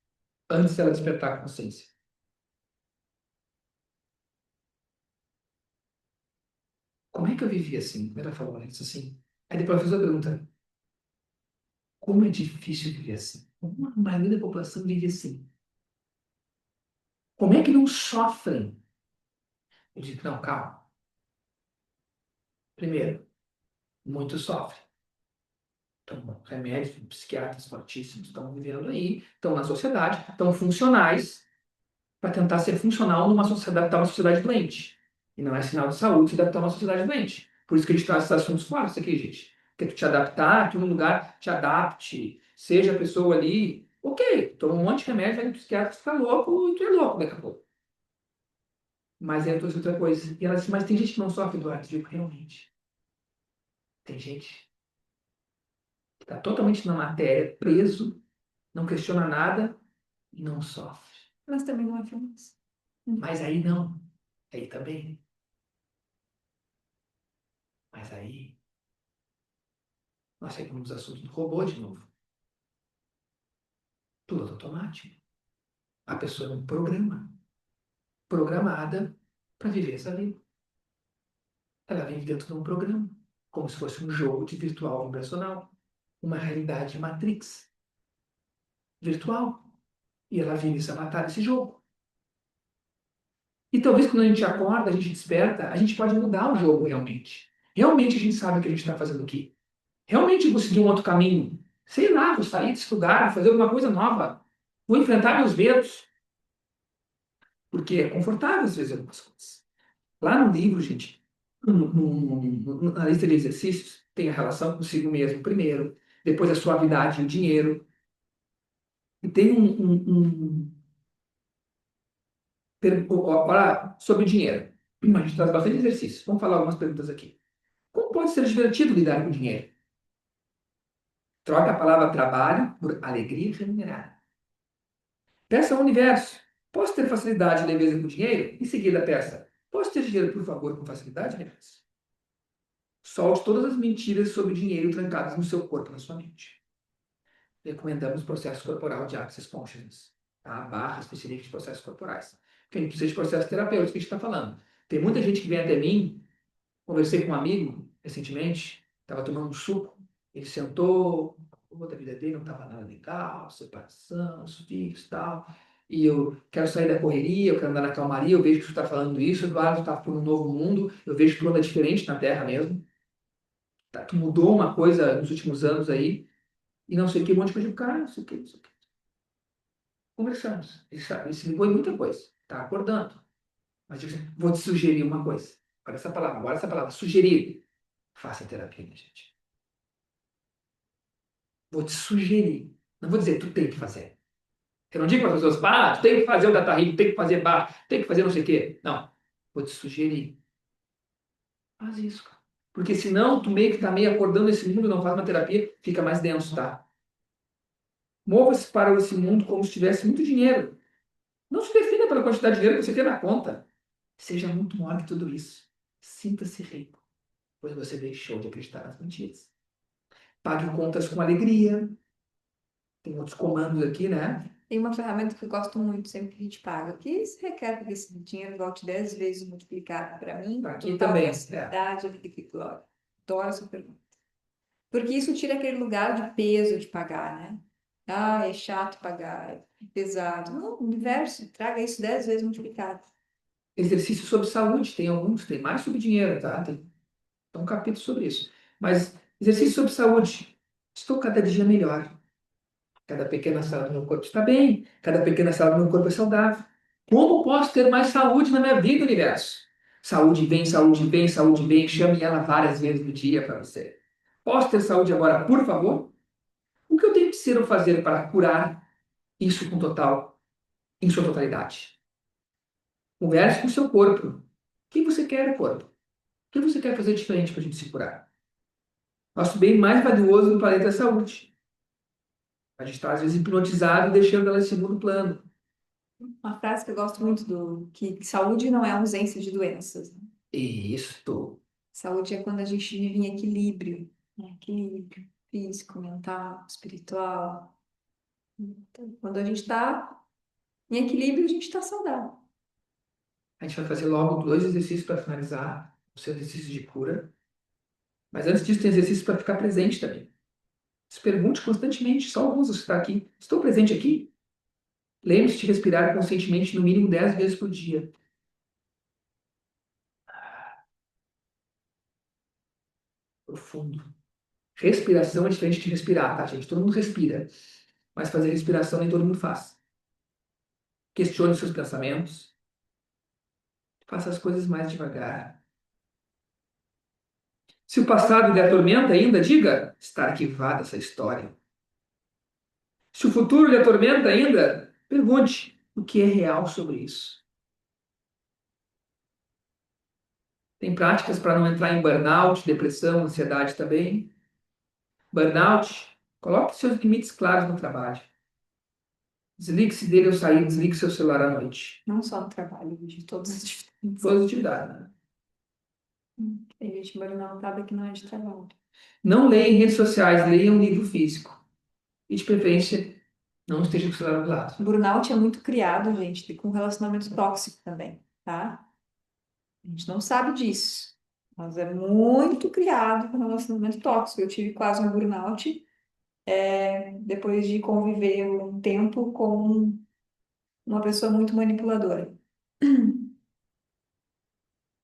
antes dela despertar a consciência. como é que eu vivi assim? Ela falou isso assim. Aí depois ela fez a pergunta, como é difícil viver assim? Como a maioria da população vive assim? Como é que não sofrem? Eu disse, não, calma. Primeiro, muitos sofrem. Então, remédios, psiquiatras fortíssimos estão vivendo aí, estão na sociedade, estão funcionais para tentar ser funcional numa sociedade, adaptar uma sociedade doente. E não é sinal de saúde se adaptar uma sociedade doente. Por isso que a gente traz esses assuntos fortes aqui, gente. Quer tu te adaptar, que um lugar te adapte, seja a pessoa ali, ok, toma um monte de remédio, vai no psiquiatra, fica louco e tu é louco daqui a pouco. Mas aí eu trouxe outra coisa. E ela disse, mas tem gente que não sofre, Eduardo. Eu digo, realmente. Tem gente que está totalmente na matéria, preso, não questiona nada e não sofre. Mas também não é feliz. Mas aí não. Aí também. Mas aí nós chegamos no assunto do robô de novo. Tudo automático. A pessoa é um programa. Programada para viver essa vida. Ela vive dentro de um programa. Como se fosse um jogo de virtual vibracional. Uma realidade Matrix virtual. E ela vive essa batalha, esse jogo. E talvez quando a gente acorda, a gente desperta, a gente pode mudar o jogo realmente. Realmente a gente sabe o que a gente está fazendo aqui. Realmente eu vou seguir um outro caminho. Sei lá, vou sair desse lugar, vou fazer alguma coisa nova. Vou enfrentar meus medos. Porque é confortável às vezes algumas coisas. Lá no livro, gente, na lista de exercícios, tem a relação consigo mesmo primeiro, depois a suavidade e o dinheiro. E tem olha, sobre o dinheiro. A gente traz bastante exercícios. Vamos falar algumas perguntas aqui. Como pode ser divertido lidar com dinheiro? Troca a palavra trabalho por alegria remunerada. Peça ao universo. Posso ter facilidade e leveza com dinheiro? Em seguida, peça. Posso ter dinheiro, por favor, com facilidade, universo? Solte todas as mentiras sobre dinheiro trancadas no seu corpo, na sua mente. Recomendamos processo corporal de Access Consciousness. Tá? Barra específica de processos corporais. Porque a gente precisa de processos terapêuticos que a gente está falando. Tem muita gente que vem até mim. Conversei com um amigo recentemente, estava tomando um suco. Ele sentou, a vida dele não estava nada legal, separação, os filhos e tal. E eu quero sair da correria, eu quero andar na calmaria. Eu vejo que você está falando isso, Eduardo, está por um novo mundo. Eu vejo que tu anda diferente na Terra mesmo. Tá, tu mudou uma coisa nos últimos anos aí, e não sei o que, um monte de coisa. Cara, não sei o que, não sei o que. Conversamos. Ele se ligou em muita coisa. Tá acordando. Mas eu vou te sugerir uma coisa. Olha essa palavra, agora essa palavra, sugerir. Faça terapia, minha gente. Vou te sugerir. Não vou dizer, tu tem que fazer. Eu não digo para as pessoas, tu tem que fazer o data healing, tem que fazer bar, tem que fazer não sei o quê. Não. Vou te sugerir. Faz isso, cara. Porque senão tu meio que tá meio acordando nesse mundo, não faz uma terapia, fica mais denso, tá? Mova-se para esse mundo como se tivesse muito dinheiro. Não se defina pela quantidade de dinheiro que você tem na conta. Seja muito maior que tudo isso. Sinta-se rico, pois você deixou de acreditar nas mentiras. Pague contas com alegria. Tem outros comandos aqui, né? Tem uma ferramenta que eu gosto muito sempre que a gente paga, que se requer que esse dinheiro volte 10 vezes multiplicado para mim, Aqui total também. facilidade, alegria e glória. Adoro essa pergunta. Porque isso tira aquele lugar de peso de pagar, né? Ah, é chato pagar, é pesado. Não, o universo, traga isso 10 vezes multiplicado. Exercício sobre saúde, tem alguns, tem mais sobre dinheiro, tá? Tem um capítulo sobre isso. Mas exercício sobre saúde. Estou cada dia melhor. Cada pequena célula do meu corpo está bem. Cada pequena célula do meu corpo é saudável. Como posso ter mais saúde na minha vida, universo? Saúde vem, saúde vem, saúde vem. Chame ela várias vezes no dia para você. Posso ter saúde agora, por favor? O que eu tenho que ser ou fazer para curar isso em sua totalidade? Converse com o seu corpo. O que você quer, corpo? O que você quer fazer diferente para a gente se curar? Nosso bem mais valioso no planeta é a saúde. A gente está, às vezes, hipnotizado e deixando ela em segundo plano. Uma frase que eu gosto muito que saúde não é ausência de doenças, né? Isto. Saúde é quando a gente vive em equilíbrio, né? Equilíbrio físico, mental, espiritual. Então, quando a gente está em equilíbrio, a gente está saudável. A gente vai fazer logo dois exercícios para finalizar. seu exercício de cura. Mas antes disso, tem exercício para ficar presente também. Se pergunte constantemente, só alguns você está aqui. Estou presente aqui? Lembre-se de respirar conscientemente no mínimo 10 vezes por dia. Profundo. Respiração é diferente de respirar, tá, gente? Todo mundo respira. Mas fazer respiração nem todo mundo faz. Questione seus pensamentos. Faça as coisas mais devagar. Se o passado lhe atormenta ainda, diga: está arquivada essa história. Se o futuro lhe atormenta ainda, pergunte: o que é real sobre isso? Tem práticas para não entrar em burnout, depressão, ansiedade também. Burnout, coloque seus limites claros no trabalho. Desligue-se dele ao sair, desligue seu celular à noite. Não só no trabalho, de todas as atividades. Todas as atividades, né? Tem gente burnoutada que não é de trabalho. Não leia em redes sociais, leia um livro físico. E de preferência, não esteja com o celular do lado. Burnout é muito criado, gente, com relacionamento tóxico também, tá? A gente não sabe disso, mas é muito criado com relacionamento tóxico. Eu tive quase um burnout, depois de conviver um tempo com uma pessoa muito manipuladora.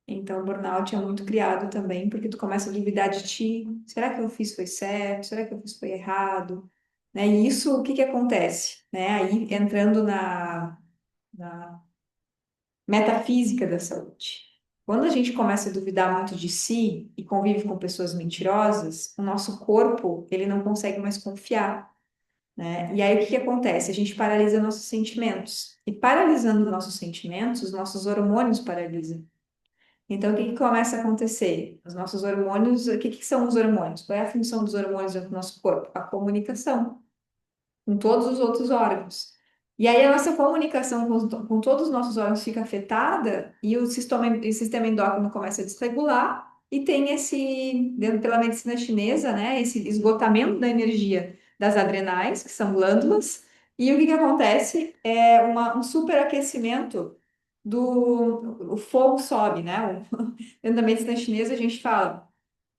Então, burnout é muito criado também, porque tu começa a duvidar de ti. Será que eu fiz foi certo? Será que eu fiz foi errado? Né? E isso, o que que acontece? Né? Aí, entrando na metafísica da saúde. Quando a gente começa a duvidar muito de si e convive com pessoas mentirosas, o nosso corpo, ele não consegue mais confiar, né? E aí, o que que acontece? A gente paralisa nossos sentimentos. E paralisando nossos sentimentos, os nossos hormônios paralisam. Então, o que que começa a acontecer? Os nossos hormônios, o que que são os hormônios? Qual é a função dos hormônios dentro do nosso corpo? A comunicação com todos os outros órgãos. E aí a nossa comunicação com todos os nossos órgãos fica afetada e o sistema endócrino começa a desregular e tem esse, dentro pela medicina chinesa, né, esse esgotamento da energia das adrenais, que são glândulas, e o que que acontece? É um superaquecimento o fogo sobe, né? Dentro da medicina chinesa a gente fala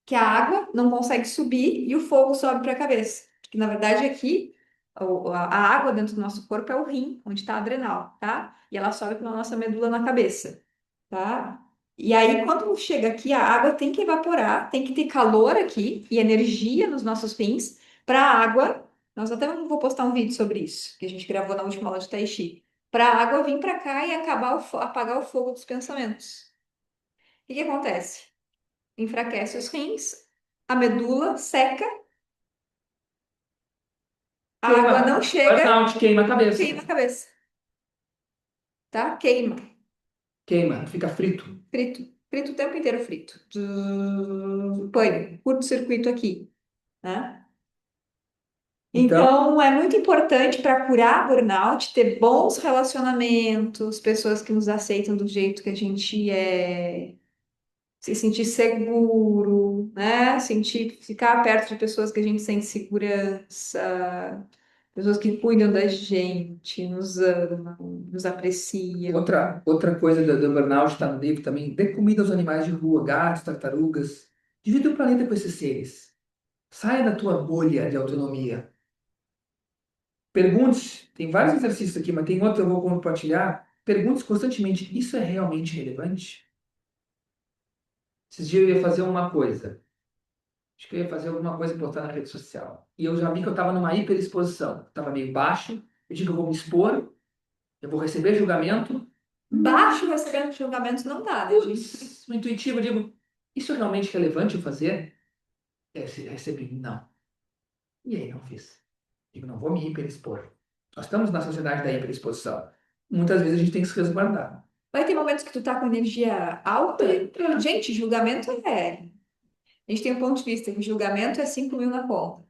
que a água não consegue subir e o fogo sobe para a cabeça. Porque, na verdade, aqui, a água dentro do nosso corpo é o rim, onde está a adrenal, tá? E ela sobe pela nossa medula na cabeça, tá? E aí, quando chega aqui, a água tem que evaporar, tem que ter calor aqui e energia nos nossos rins para a água. Nós até vou postar um vídeo sobre isso, que a gente gravou na última aula de Tai Chi. Para a água vir para cá e apagar o fogo dos pensamentos. O que que acontece? Enfraquece os rins, a medula seca, a água Queima. não chega, Burnout, queima a cabeça. queima a cabeça, tá? Queima, Queima, fica frito. frito, frito o tempo inteiro frito. Pânico, curto-circuito aqui, né? Então, Então, é muito importante para curar burnout ter bons relacionamentos, pessoas que nos aceitam do jeito que a gente é, se sentir seguro, né? Sentir, ficar perto de pessoas que a gente sente segurança, pessoas que cuidam da gente, nos amam, nos apreciam. outra coisa do burnout está no livro também, dê comida aos animais de rua, gatos, tartarugas. Divida o planeta com esses seres. Saia da tua bolha de autonomia. Pergunte, tem vários exercícios aqui, mas tem outro que eu vou compartilhar. Pergunte constantemente, isso é realmente relevante? Esses dias eu ia fazer uma coisa. Acho que eu ia fazer alguma coisa e postar na rede social. E eu já vi que eu estava numa hiperexposição. Estava meio baixo. Eu digo, eu vou me expor, eu vou receber julgamento. Baixo recebendo julgamentos não dá, né, gente? Putz, no intuitivo, eu digo, isso é realmente relevante eu fazer? Eu recebi, não. E aí, não fiz. Digo, não vou me hiperexpor. Nós estamos na sociedade da hiperexposição. Muitas vezes a gente tem que se resguardar. Vai ter momentos que tu tá com energia alta. Gente, julgamento é. A gente tem um ponto de vista que julgamento é 5.000 na conta.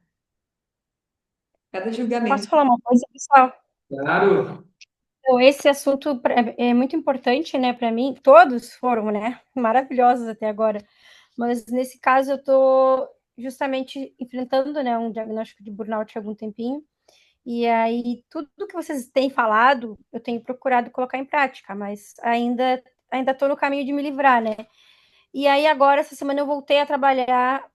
Cada Posso julgamento. falar uma coisa, pessoal? Claro, Então, esse assunto é muito importante, né, para mim. Todos foram, né, maravilhosos até agora. Mas nesse caso eu estou justamente enfrentando, né, um diagnóstico de burnout há algum tempinho. E aí tudo que vocês têm falado, eu tenho procurado colocar em prática, mas ainda estou no caminho de me livrar, né? E aí agora, essa semana, eu voltei a trabalhar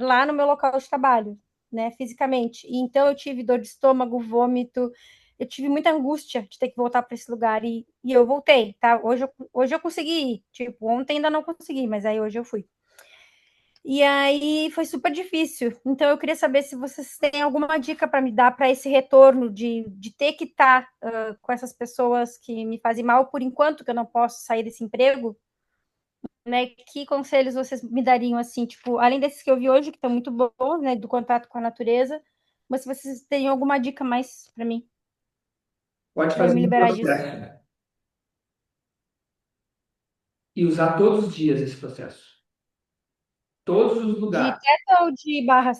lá no meu local de trabalho, né, fisicamente. E então eu tive dor de estômago, vômito, eu tive muita angústia de ter que voltar para esse lugar e eu voltei, tá? Hoje eu consegui ir. Tipo, ontem ainda não consegui, mas aí hoje eu fui. E aí foi super difícil. Então eu queria saber se vocês têm alguma dica para me dar para esse retorno de ter que estar com essas pessoas que me fazem mal por enquanto que eu não posso sair desse emprego, né? Que conselhos vocês me dariam assim, tipo, além desses que eu vi hoje que estão muito bons, né, do contato com a natureza, mas se vocês teriam alguma dica mais para mim, Pode para eu fazer me um liberar disso? processo, né? E usar todos os dias esse processo. Todos os De lugares. teta ou de barras?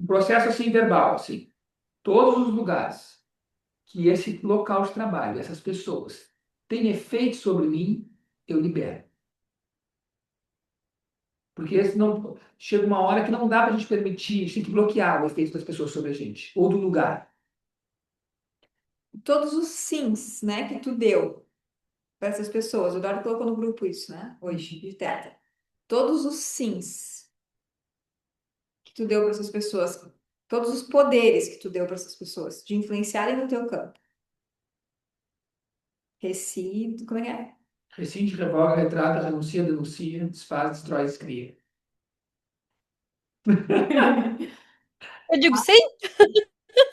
Um processo assim verbal, assim. Todos os lugares que esse local de trabalho, essas pessoas, têm efeito sobre mim, eu libero. Porque senão chega uma hora que não dá para a gente permitir, a gente tem que bloquear o efeito das pessoas sobre a gente, ou do lugar. Todos os sims, né, que tu deu para essas pessoas. O Eduardo colocou no grupo isso, né? Hoje, de teta. Todos os sims que tu deu para essas pessoas, todos os poderes que tu deu para essas pessoas, de influenciarem no teu campo. Recibo, como é que é? Rescinde, revoga, retrata, renuncia, denuncia, desfaz, destrói, descria. Eu digo sim?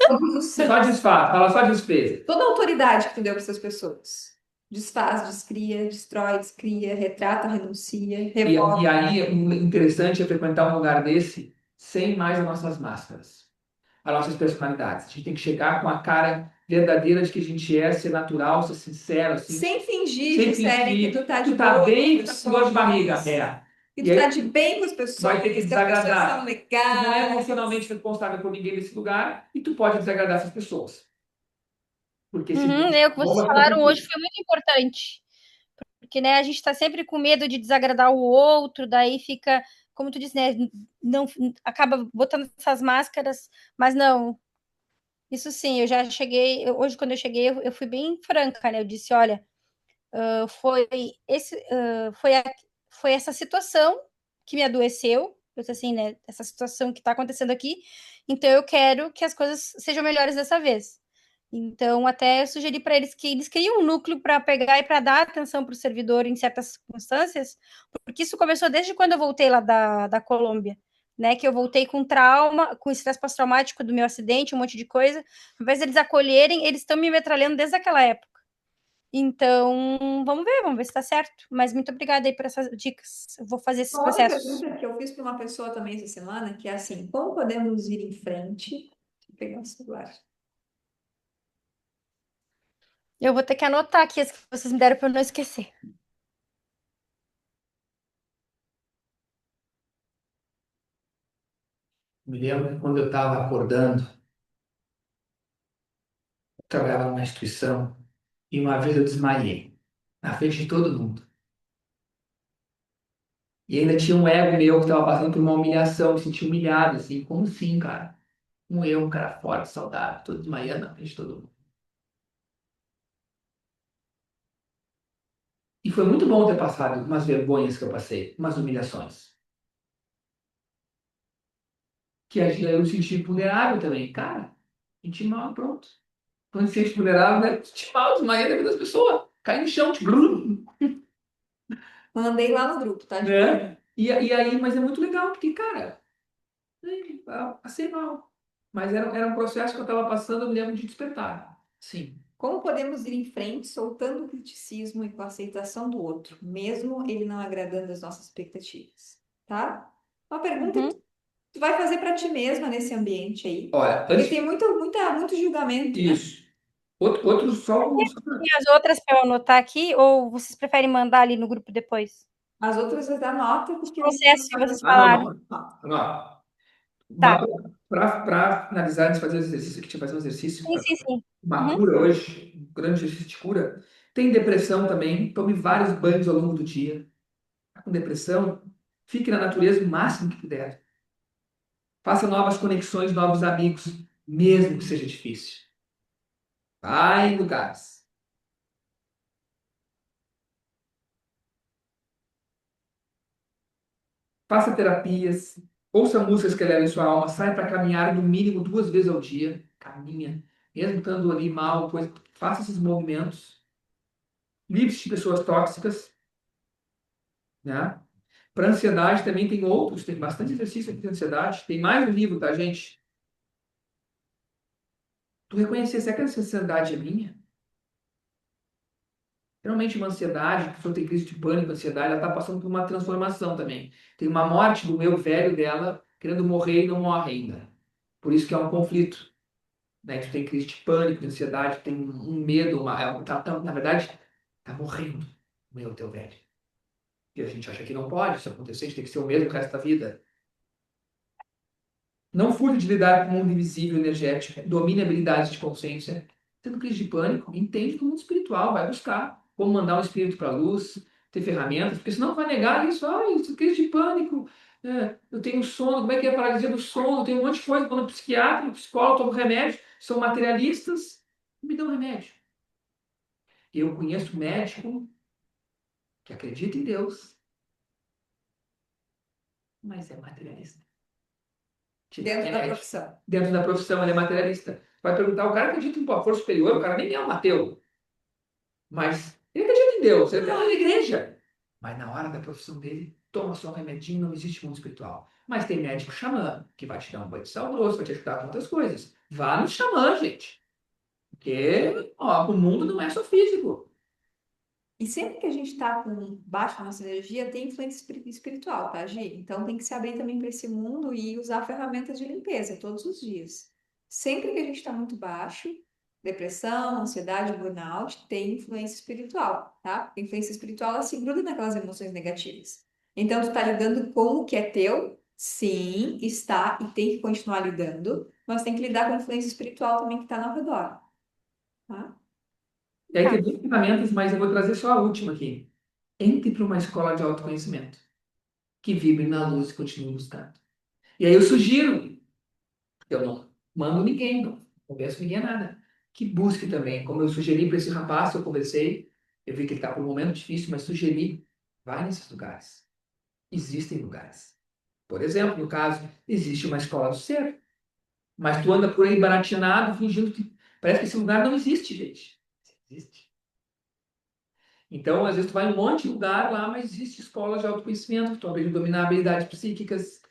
Todos os Só sims. desfaz, fala só despesa. Toda a autoridade que tu deu para essas pessoas. Desfaz, descria, destrói, descria, retrata, renuncia, E revoga. aí, o interessante é frequentar um lugar desse sem mais as nossas máscaras, as nossas personalidades. A gente tem que chegar com a cara verdadeira de que a gente é, ser natural, ser sincero, assim, Sem fingir, sem Gisele, que tu fingir. tá de Tu tá boa com bem, as tá com dor de barriga. pessoas. É. Que E tu tá aí, de bem com as tu vai ter que pessoas, que as pessoas são desagradar. Tu não é legais. emocionalmente responsável por ninguém nesse lugar e tu pode desagradar essas pessoas. Porque se Uhum, o que vocês bomba fica falaram hoje contigo. foi muito importante. Porque, né, a gente está sempre com medo de desagradar o outro, daí fica, como tu disse, né, não acaba botando essas máscaras, mas não. Isso sim, eu já cheguei, hoje quando eu cheguei, eu fui bem franca, né? Eu disse, olha, foi esse, foi essa situação que me adoeceu, eu disse assim, né? Essa situação que está acontecendo aqui, então eu quero que as coisas sejam melhores dessa vez. Então, até eu sugeri para eles que eles criam um núcleo para pegar e para dar atenção para o servidor em certas circunstâncias, porque isso começou desde quando eu voltei lá da Colômbia, né? Que eu voltei com trauma, com estresse pós-traumático do meu acidente, um monte de coisa. Ao invés deles acolherem, eles estão me metralhando desde aquela época. Então, vamos ver se está certo. Mas muito obrigada aí por essas dicas. Eu vou fazer esses Uma outra processos. pergunta que eu fiz para uma pessoa também essa semana, que é assim, como podemos ir em frente? Deixa eu pegar o celular. Eu vou ter que anotar aqui as que vocês me deram para eu não esquecer. Me lembro que quando eu estava acordando, eu trabalhava numa instituição e uma vez eu desmaiei na frente de todo mundo. E ainda tinha um ego meu que estava passando por uma humilhação, me senti humilhado, assim, como assim, cara? Um cara forte, saudável, todo desmaiando na frente de todo mundo. E foi muito bom ter passado umas vergonhas que eu passei, umas humilhações. Que aí eu me senti vulnerável também. Cara, senti mal, pronto. Quando se sente vulnerável, né? Senti mal, desmaiei na vida das pessoas. Cai no chão, tipo, Mandei lá no grupo, tá? Depois. né? E aí, mas é muito legal, porque, cara, passei mal. Mas era um processo que eu estava passando, eu me lembro de despertar. Sim. Como podemos ir em frente soltando o criticismo e com a aceitação do outro, mesmo ele não agradando as nossas expectativas? Tá? Uma pergunta Uhum. que tu vai fazer para ti mesma nesse ambiente aí. Olha, Porque tem muito julgamento, né? isso. Outro só um. E as outras para eu anotar aqui, ou vocês preferem mandar ali no grupo depois? As outras eu dá nota, Os porque a gente processos não que vai vocês conseguir. Ah, não, falaram. não. Não. Tá. Para finalizar, antes de fazer o exercício, que tinha que fazer um exercício, Sim, sim, sim. uma Uhum. cura hoje, um grande exercício de cura. Tem depressão também, tome vários banhos ao longo do dia. Tá com depressão, fique na natureza o máximo que puder. Faça novas conexões, novos amigos, mesmo que seja difícil. Vai em lugares. faça terapias, ouça músicas que elevem sua alma, saia para caminhar no mínimo 2 vezes ao dia, caminha, mesmo estando ali mal, faça esses movimentos, livre-se de pessoas tóxicas, né? Para ansiedade também tem outros, tem bastante exercício de ansiedade, tem mais um livro, tá, gente? Tu reconhecer, será que essa ansiedade é minha? Geralmente uma ansiedade, a pessoa tem crise de pânico, ansiedade, ela está passando por uma transformação também. Tem uma morte do eu velho dela, querendo morrer e não morre ainda. Por isso que é um conflito. Né? Tu tem crise de pânico, de ansiedade, tem um medo, na verdade, tá morrendo o meu teu velho. E a gente acha que não pode isso acontecer, a gente tem que ser o mesmo o resto da vida. Não fuja de lidar com o mundo invisível energético, domine habilidades de consciência. Tendo crise de pânico, entende do mundo espiritual, vai buscar como mandar um espírito para a luz, ter ferramentas, porque senão vai negar isso. Ah, isso é crise de pânico, eu tenho sono, como é que é a paralisia do sono? Eu tenho um monte de coisa, vou no psiquiatra, no psicólogo, tomo remédio, são materialistas, me dão remédio. Eu conheço médico que acredita em Deus, mas é materialista. Dentro da profissão. Dentro da profissão, ele é materialista. Vai perguntar, o cara acredita em uma força superior, o cara nem é um ateu. Mas ele acredita em Deus, ele está na igreja. Mas na hora da profissão dele, toma só um remedinho, não existe mundo espiritual. Mas tem médico xamã, que vai te dar um banho de sal grosso, vai te ajudar com outras coisas. Vá no xamã, gente. Porque ó, o mundo não é só físico. E sempre que a gente está com baixa nossa energia, tem influência espiritual, tá, Gi? Então tem que se abrir também para esse mundo e usar ferramentas de limpeza todos os dias. Sempre que a gente está muito baixo, depressão, ansiedade, burnout, tem influência espiritual, tá? Influência espiritual, ela se gruda naquelas emoções negativas. Então, tu tá lidando com o que é teu? Sim, está e tem que continuar lidando, mas tem que lidar com a influência espiritual também que está ao redor, tá? E aí tem duas ferramentas, mas eu vou trazer só a última aqui. Entre para uma escola de autoconhecimento, que vibre na luz e continue buscando. E aí eu sugiro, eu não mando ninguém, não converso ninguém a nada, que busque também. Como eu sugeri para esse rapaz, eu conversei, eu vi que ele está por um momento difícil, mas sugeri, vai nesses lugares. Existem lugares. Por exemplo, no caso, existe uma escola do ser, mas tu anda por aí baratinado, fingindo que parece que esse lugar não existe, gente. Existe. Então, às vezes, tu vai em um monte de lugar lá, mas existe escolas de autoconhecimento, que tu aprende a dominar habilidades psíquicas,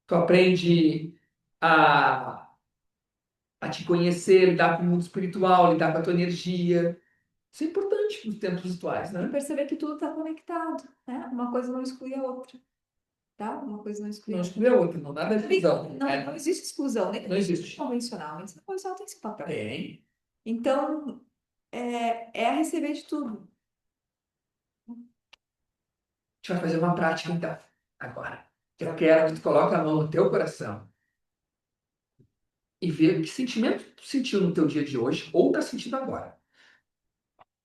tu aprende a, a te conhecer, lidar com o mundo espiritual, lidar com a tua energia. Isso é importante nos tempos atuais, E né? perceber que tudo está conectado, né? Uma coisa não exclui a outra, tá? Uma coisa não exclui Não a outra. exclui a outra, não dá da divisão. Não existe exclusão, nem Não existe. convencional. A medicina convencional tem esse papel. Tem. Então, é a receber de tudo. A gente vai fazer uma prática, então, agora. Eu quero que tu coloque a mão no teu coração e ver que sentimento tu sentiu no teu dia de hoje ou está sentindo agora.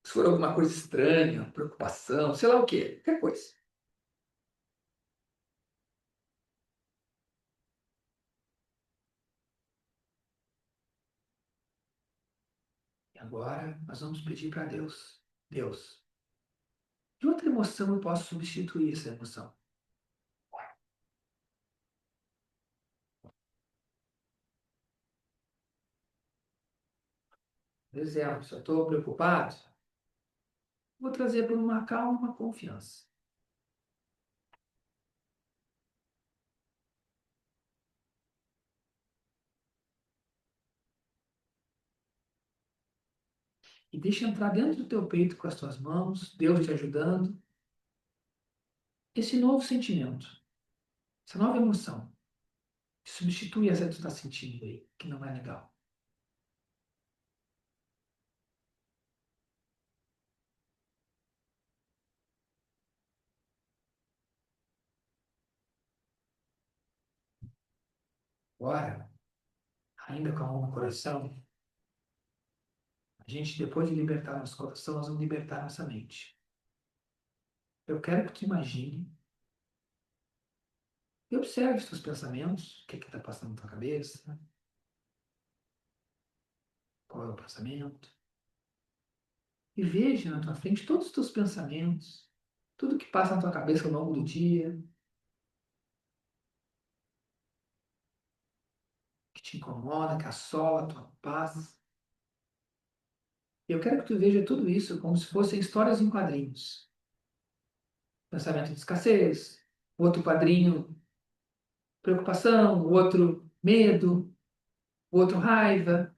Se for alguma coisa estranha, preocupação, sei lá o quê, qualquer coisa. E agora nós vamos pedir para Deus. Deus, que outra emoção eu posso substituir essa emoção? Por exemplo, se eu estou preocupado, vou trazer por uma calma, uma confiança. E deixa entrar dentro do teu peito com as tuas mãos, Deus te ajudando, esse novo sentimento, essa nova emoção. Substitui essa que tu está sentindo aí, que não é legal. Agora, ainda com a mão no coração, a gente, depois de libertar nosso coração, nós vamos libertar nossa mente. Eu quero que tu imagine e observe os teus pensamentos, o que está passando na tua cabeça, qual é o pensamento. E veja na tua frente todos os teus pensamentos, tudo que passa na tua cabeça ao longo do dia. te incomoda, que assola a tua paz. Eu quero que tu veja tudo isso como se fossem histórias em quadrinhos. Pensamento de escassez, outro quadrinho, preocupação, o outro medo, o outro raiva.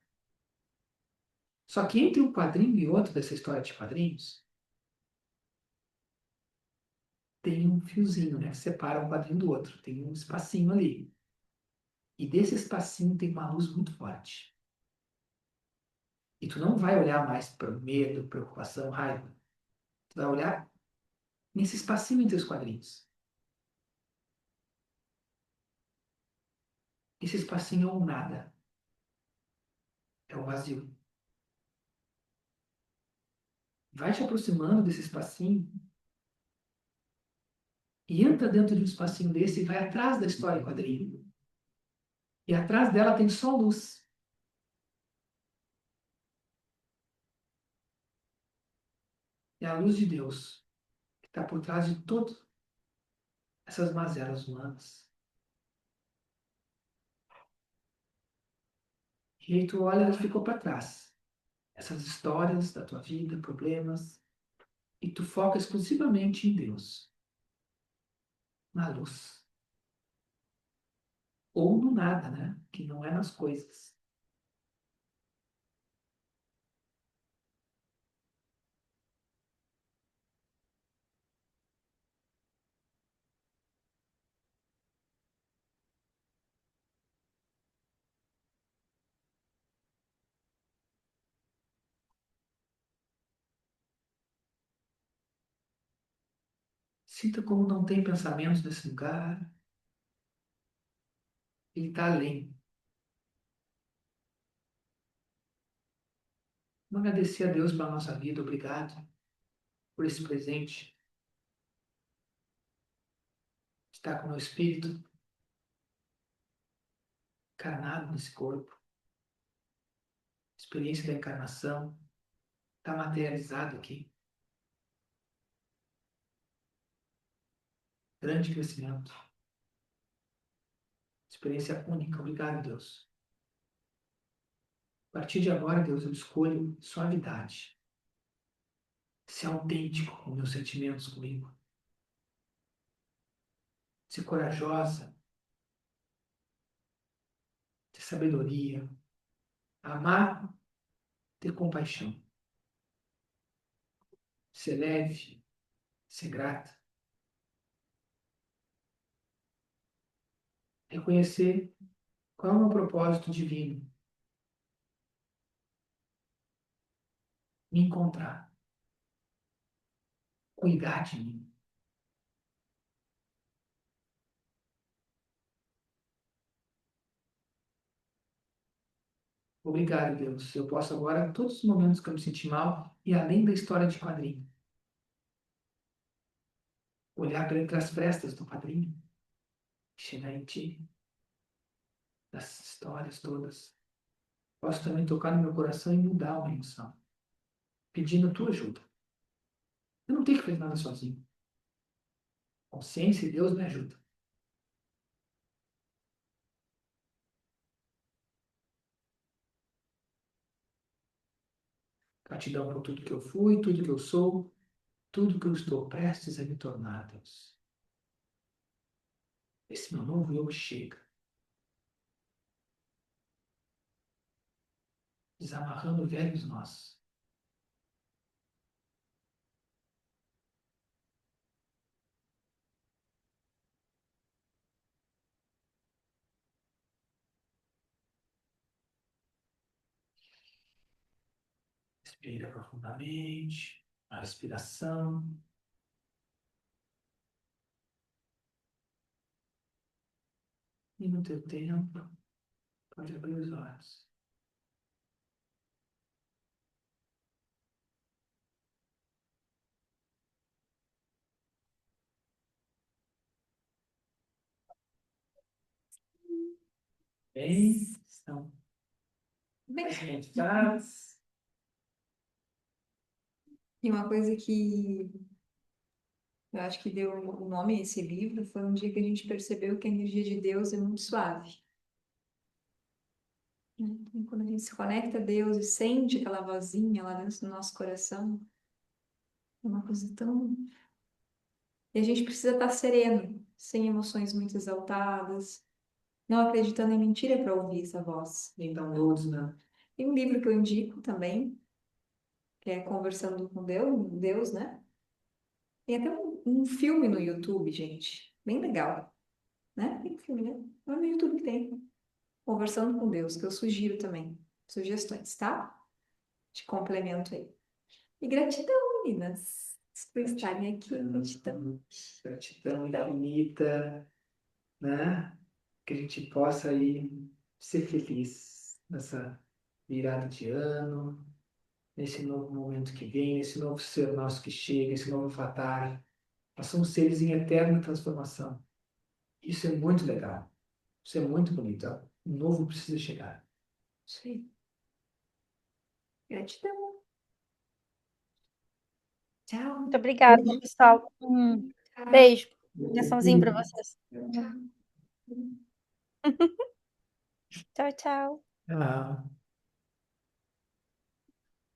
Só que entre um quadrinho e outro dessa história de quadrinhos, tem um fiozinho, né? Que separa um quadrinho do outro. Tem um espacinho ali. E desse espacinho tem uma luz muito forte. E tu não vai olhar mais para medo, preocupação, raiva. Tu vai olhar nesse espacinho entre os quadrinhos. Esse espacinho é o nada. É o vazio. Vai te aproximando desse espacinho e entra dentro de um espacinho desse e vai atrás da história em quadrinho. E atrás dela tem só luz. É a luz de Deus que está por trás de todas essas mazelas humanas. E aí tu olha e ficou para trás. Essas histórias da tua vida, problemas, e tu foca exclusivamente em Deus, na luz. Ou no nada, né? Que não é nas coisas. Sinta como não tem pensamentos nesse lugar. Ele está além. Vamos agradecer a Deus pela nossa vida. Obrigado por esse presente. Estar com o meu espírito encarnado nesse corpo. Experiência da encarnação. Está materializado aqui. Grande crescimento. Experiência única. Obrigado, Deus. A partir de agora, Deus, eu escolho suavidade. Ser autêntico com meus sentimentos comigo. Ser corajosa. Ter sabedoria. Amar. Ter compaixão. Ser leve. Ser grata. Reconhecer qual é o meu propósito divino. Me encontrar. Cuidar de mim. Obrigado, Deus. Eu posso agora, todos os momentos que eu me senti mal, e além da história de quadrinho, olhar para entre as frestas do quadrinho, chegar em ti, das histórias todas. Posso também tocar no meu coração e mudar uma emoção, pedindo a tua ajuda. Eu não tenho que fazer nada sozinho. Consciência e Deus me ajudam. Gratidão por tudo que eu fui, tudo que eu sou, tudo que eu estou prestes a me tornar, Deus. Esse meu novo eu chega, desamarrando velhos nós. Respira profundamente, a respiração. E no teu tempo, pode abrir os olhos. Bem, estão Bem, mais meditados. e uma coisa que eu acho que deu o nome a esse livro foi um dia que a gente percebeu que a energia de Deus é muito suave. né? E quando a gente se conecta a Deus e sente aquela vozinha lá dentro do nosso coração, é uma coisa tão. E a gente precisa estar sereno, sem emoções muito exaltadas, não acreditando em mentira para ouvir essa voz. Em downloads, né? Tem um livro que eu indico também, que é Conversando com Deus, né? Tem até um filme no YouTube, gente, bem legal, né? Tem um filme, né? Não é no YouTube que tem. Conversando com Deus, que eu sugiro também. Sugestões, tá? De complemento aí. E gratidão, meninas, por estarem aqui. Gratidão. Gratidão infinita, né? Que a gente possa aí ser feliz nessa virada de ano, nesse novo momento que vem, nesse novo ser nosso que chega, esse novo fatal. Nós somos seres em eterna transformação. Isso é muito legal. Isso é muito bonito. O novo precisa chegar. Sim. Gratidão. Tchau. Muito obrigada, pessoal. Tchau. Beijo. Coraçãozinho para vocês. Tchau. Tchau, tchau. Ah.